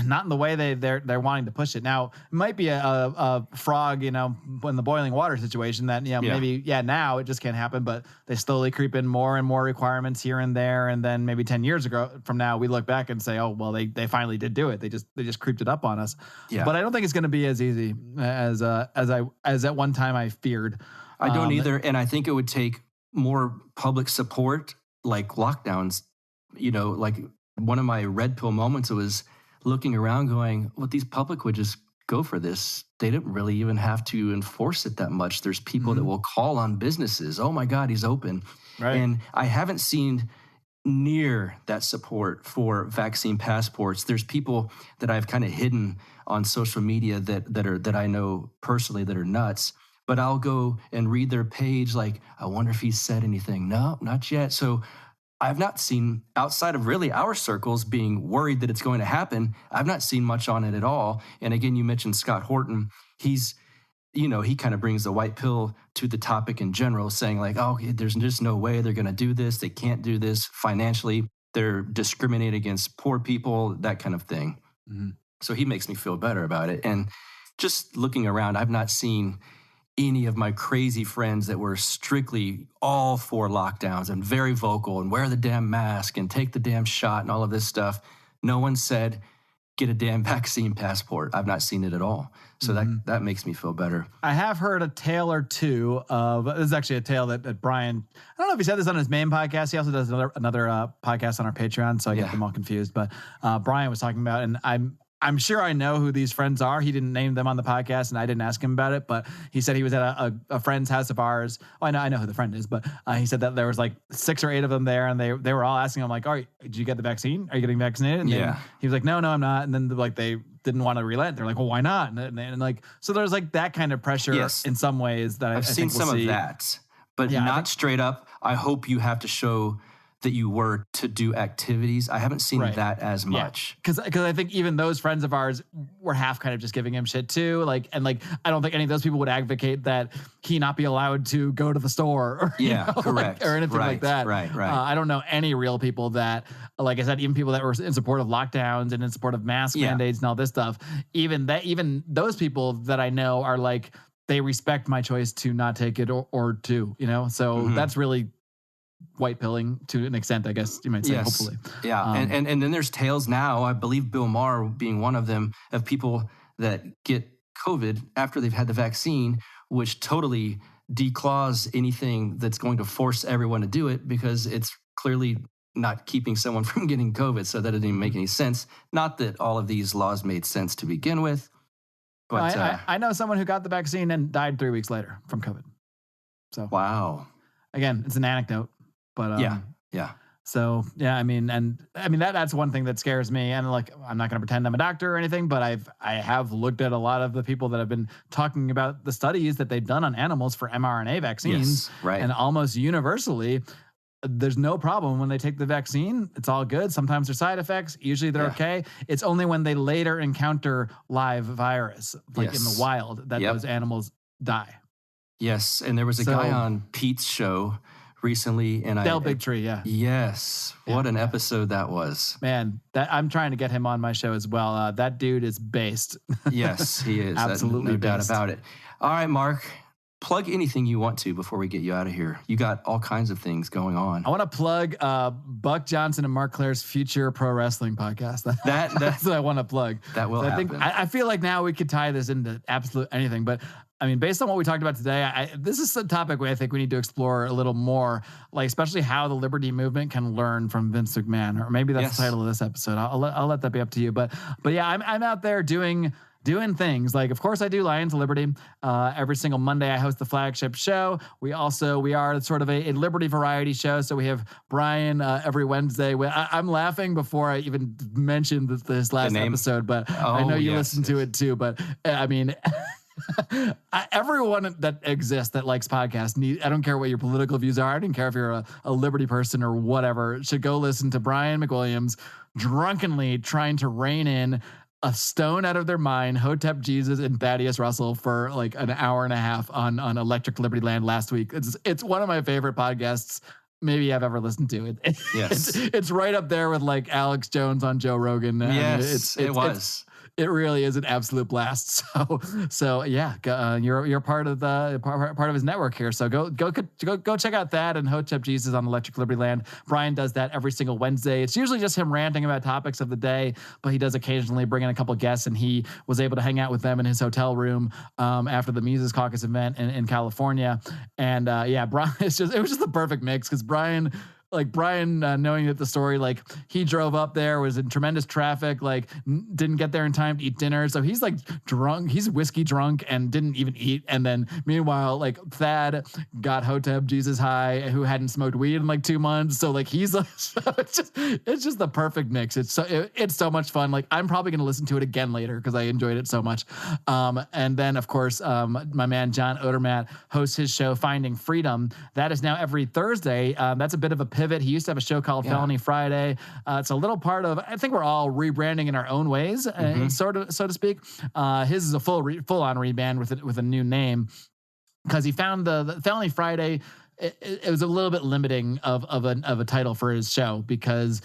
not in the way they're wanting to push it. Now, it might be a frog, in the boiling water situation that, maybe, now it just can't happen, but they slowly creep in more and more requirements here and there. And then maybe 10 years ago from now, we look back and say, oh, well, they finally did do it. They just creeped it up on us. Yeah. But I don't think it's going to be as easy as at one time I feared. I don't either. And I think it would take more public support, like lockdowns. Like one of my red pill moments was looking around going, well, these public would just go for this. They didn't really even have to enforce it that much. There's people that will call on businesses. Oh my God, he's open. Right. And I haven't seen near that support for vaccine passports. There's people that I've kind of hidden on social media that I know personally that are nuts, but I'll go and read their page like, I wonder if he's said anything. No, not yet. So I've not seen, outside of really our circles being worried that it's going to happen, I've not seen much on it at all. And again, you mentioned Scott Horton. He's, he kind of brings the white pill to the topic in general, saying like, oh, there's just no way they're going to do this. They can't do this financially. They're discriminating against poor people, that kind of thing. Mm-hmm. So he makes me feel better about it. And just looking around, I've not seen any of my crazy friends that were strictly all for lockdowns and very vocal and wear the damn mask and take the damn shot and all of this stuff. No one said, get a damn vaccine passport. I've not seen it at all. So that makes me feel better. I have heard a tale or two of, this is actually a tale that Brian, I don't know if he said this on his main podcast. He also does another podcast on our Patreon. So I get them all confused. But Brian was talking about, and I'm sure I know who these friends are. He didn't name them on the podcast, and I didn't ask him about it. But he said he was at a friend's house of ours. Oh, I know who the friend is, but he said that there was like 6 or 8 of them there, and they were all asking him like, "All right, did you get the vaccine? Are you getting vaccinated?" And then he was like, "No, I'm not." And then like they didn't want to relent. They're like, "Well, why not?" And like, so there's like that kind of pressure in some ways that I've seen some of that, but not straight up. I hope you have to show that you were to do activities. I haven't seen that as much. Because I think even those friends of ours were half kind of just giving him shit too. I don't think any of those people would advocate that he not be allowed to go to the store or, correct. or anything like that. Right. I don't know any real people that, like I said, even people that were in support of lockdowns and in support of mask mandates and all this stuff, even those people that I know are like, they respect my choice to not take it or to, so that's really white pilling to an extent, I guess you might say, hopefully. Yeah. And then there's tales now, I believe Bill Maher being one of them, of people that get COVID after they've had the vaccine, which totally declaws anything that's going to force everyone to do it because it's clearly not keeping someone from getting COVID. So that doesn't even make any sense. Not that all of these laws made sense to begin with. But I know someone who got the vaccine and died 3 weeks later from COVID. So wow. Again, it's an anecdote. But So that's one thing that scares me. And like, I'm not going to pretend I'm a doctor or anything, but I have looked at a lot of the people that have been talking about the studies that they've done on animals for mRNA vaccines. Yes, right. And almost universally, there's no problem when they take the vaccine. It's all good. Sometimes there's side effects. Usually they're okay. It's only when they later encounter live virus, like in the wild, that those animals die. Yes. And there was a guy on Pete's show recently, and Del Bigtree, yeah. Yes, what an episode that was. Man, I'm trying to get him on my show as well. That dude is based. Yes, he is. Absolutely, no doubt based. about it. All right, Mark, plug anything you want to before we get you out of here. You got all kinds of things going on. I want to plug Buck Johnson and Mark Claire's future pro wrestling podcast. That's what I want to plug. That will happen. I feel like now we could tie this into absolute anything, but I mean, based on what we talked about today, this is a topic I think we need to explore a little more, like especially how the liberty movement can learn from Vince McMahon, or maybe that's the title of this episode. I'll let that be up to you. But yeah, I'm out there doing things like, of course, I do Lions of Liberty. Every single Monday, I host the flagship show. We are sort of a Liberty variety show. So we have Brian every Wednesday. I'm laughing before I even mentioned this last episode, but I know you listen to it too. But I mean. Everyone that exists that likes podcasts, I don't care what your political views are. I don't care if you're a Liberty person or whatever, should go listen to Brian McWilliams drunkenly trying to rein in a stone out of their mind, Hotep Jesus and Thaddeus Russell for like an hour and a half on Electric Liberty Land last week. It's one of my favorite podcasts maybe I've ever listened to. It's right up there with like Alex Jones on Joe Rogan. Yes, it was. It really is an absolute blast. So yeah, you're part of his network here. So go check out that and Hotep Jesus on Electric Liberty Land. Brian does that every single Wednesday. It's usually just him ranting about topics of the day, but he does occasionally bring in a couple guests, and he was able to hang out with them in his hotel room after the Mises Caucus event in California. And yeah, Brian, it was just the perfect mix because Brian, knowing that the story, like he drove up there, was in tremendous traffic, like didn't get there in time to eat dinner. So he's like drunk, he's whiskey drunk and didn't even eat. And then meanwhile, like Thad got Hotep Jesus high, who hadn't smoked weed in like 2 months. So like he's like, it's just the perfect mix. It's so much fun. Like I'm probably going to listen to it again later because I enjoyed it so much. And then of course, my man, John Odermatt hosts his show Finding Freedom. That is now every Thursday. That's a bit of a pivot. He used to have a show called Felony Friday. It's a little part of, I think we're all rebranding in our own ways, sort of, so to speak. His is a full on rebrand with a new name because he found the Felony Friday. It was a little bit limiting of a title for his show because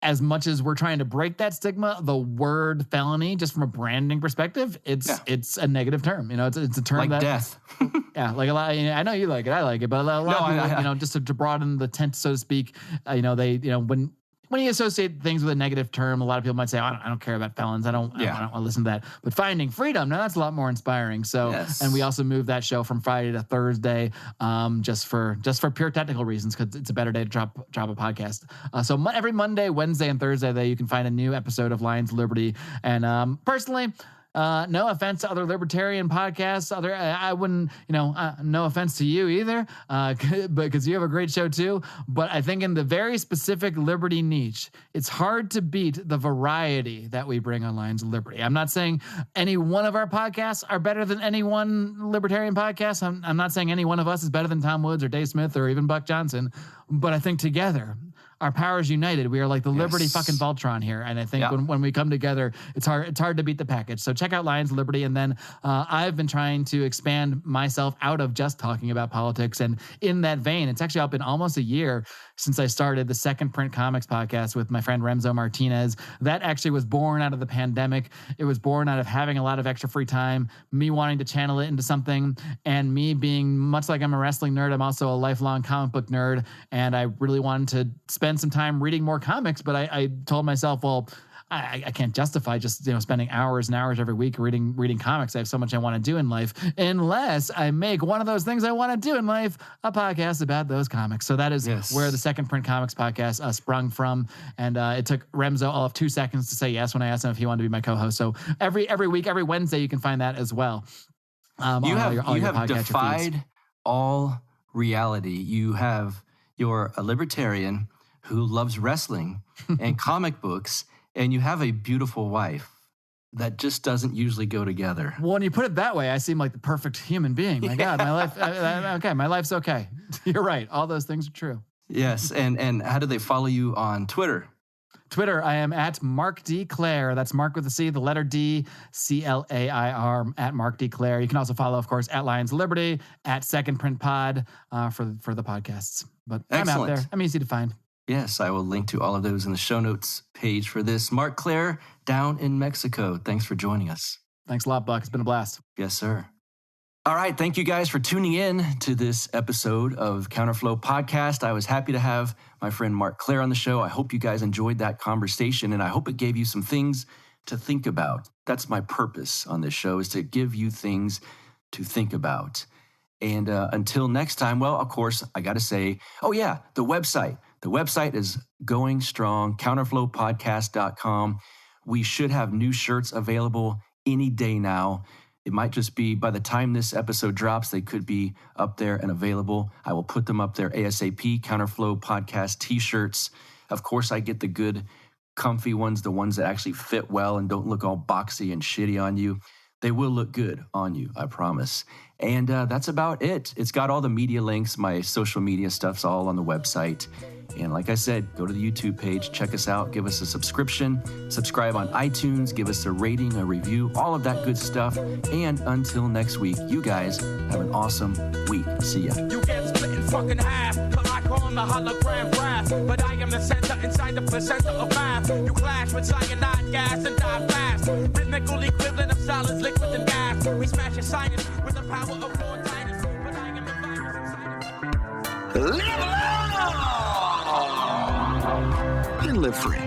as much as we're trying to break that stigma, the word felony, just from a branding perspective, it's a negative term. You know, it's a term like death. Yeah, like a lot. I know you like it. I like it, but a lot of people, just to broaden the tent, so to speak. When you associate things with a negative term, a lot of people might say, I don't care about felons. I don't want to listen to that. But Finding Freedom, now that's a lot more inspiring. So, and we also moved that show from Friday to Thursday, just for pure technical reasons, because it's a better day to drop a podcast. So every Monday, Wednesday, and Thursday, there you can find a new episode of Lions of Liberty. And personally, no offense to other libertarian podcasts. I wouldn't, no offense to you either, because you have a great show too. But I think in the very specific liberty niche, it's hard to beat the variety that we bring on Lions of Liberty. I'm not saying any one of our podcasts are better than any one libertarian podcast. I'm not saying any one of us is better than Tom Woods or Dave Smith or even Buck Johnson. But I think together, our powers united. We are like the Liberty fucking Voltron here. And I think when we come together, it's hard to beat the package. So check out Lions of Liberty. And then I've been trying to expand myself out of just talking about politics. And in that vein, it's actually been almost a year since I started the Second Print Comics podcast with my friend Remzo Martinez. That actually was born out of the pandemic. It was born out of having a lot of extra free time, me wanting to channel it into something, and me being, much like I'm a wrestling nerd, I'm also a lifelong comic book nerd. And I really wanted to spend some time reading more comics, but I told myself, well, I can't justify just spending hours and hours every week reading comics. I have so much I want to do in life, unless I make one of those things I want to do in life a podcast about those comics. So that is where the Second Print Comics podcast sprung from, and it took Remzo all of 2 seconds to say yes when I asked him if he wanted to be my co-host. So every week, every Wednesday, you can find that as well. You have defied all reality. You're a libertarian who loves wrestling and comic books, and you have a beautiful wife. That just doesn't usually go together. Well, when you put it that way, I seem like the perfect human being. My God, my life, okay, my life's okay. You're right. All those things are true. Yes, and how do they follow you on Twitter? Twitter, I am at Marc D. Claire. That's Mark with a C, the letter D, C-L-A-I-R, at Marc D. Claire. You can also follow, of course, at Lions of Liberty, at Second Print Pod for the podcasts. But Excellent. I'm out there. I'm easy to find. Yes, I will link to all of those in the show notes page for this. Marc Claire, down in Mexico. Thanks for joining us. Thanks a lot, Buck. It's been a blast. Yes, sir. All right. Thank you guys for tuning in to this episode of Counterflow Podcast. I was happy to have my friend Marc Claire on the show. I hope you guys enjoyed that conversation, and I hope it gave you some things to think about. That's my purpose on this show, is to give you things to think about. And until next time, well, of course, I got to say, oh yeah, the website. The website is going strong, counterflowpodcast.com. We should have new shirts available any day now. It might just be by the time this episode drops, they could be up there and available. I will put them up there ASAP, Counterflow Podcast t-shirts. Of course, I get the good, comfy ones, the ones that actually fit well and don't look all boxy and shitty on you. They will look good on you, I promise. And that's about it. It's got all the media links. My social media stuff's all on the website. And like I said, go to the YouTube page, check us out, give us a subscription, subscribe on iTunes, give us a rating, a review, all of that good stuff. And until next week, you guys have an awesome week. See ya. You get split in fucking half, but I call him the hologram brass. But I am the center inside the placenta of math. You clash with cyanide gas and die fast. Rhythmical equivalent of solids, liquid and gas. We smash your sinus with the power of four diners. But I am the virus inside of... Live long and live free.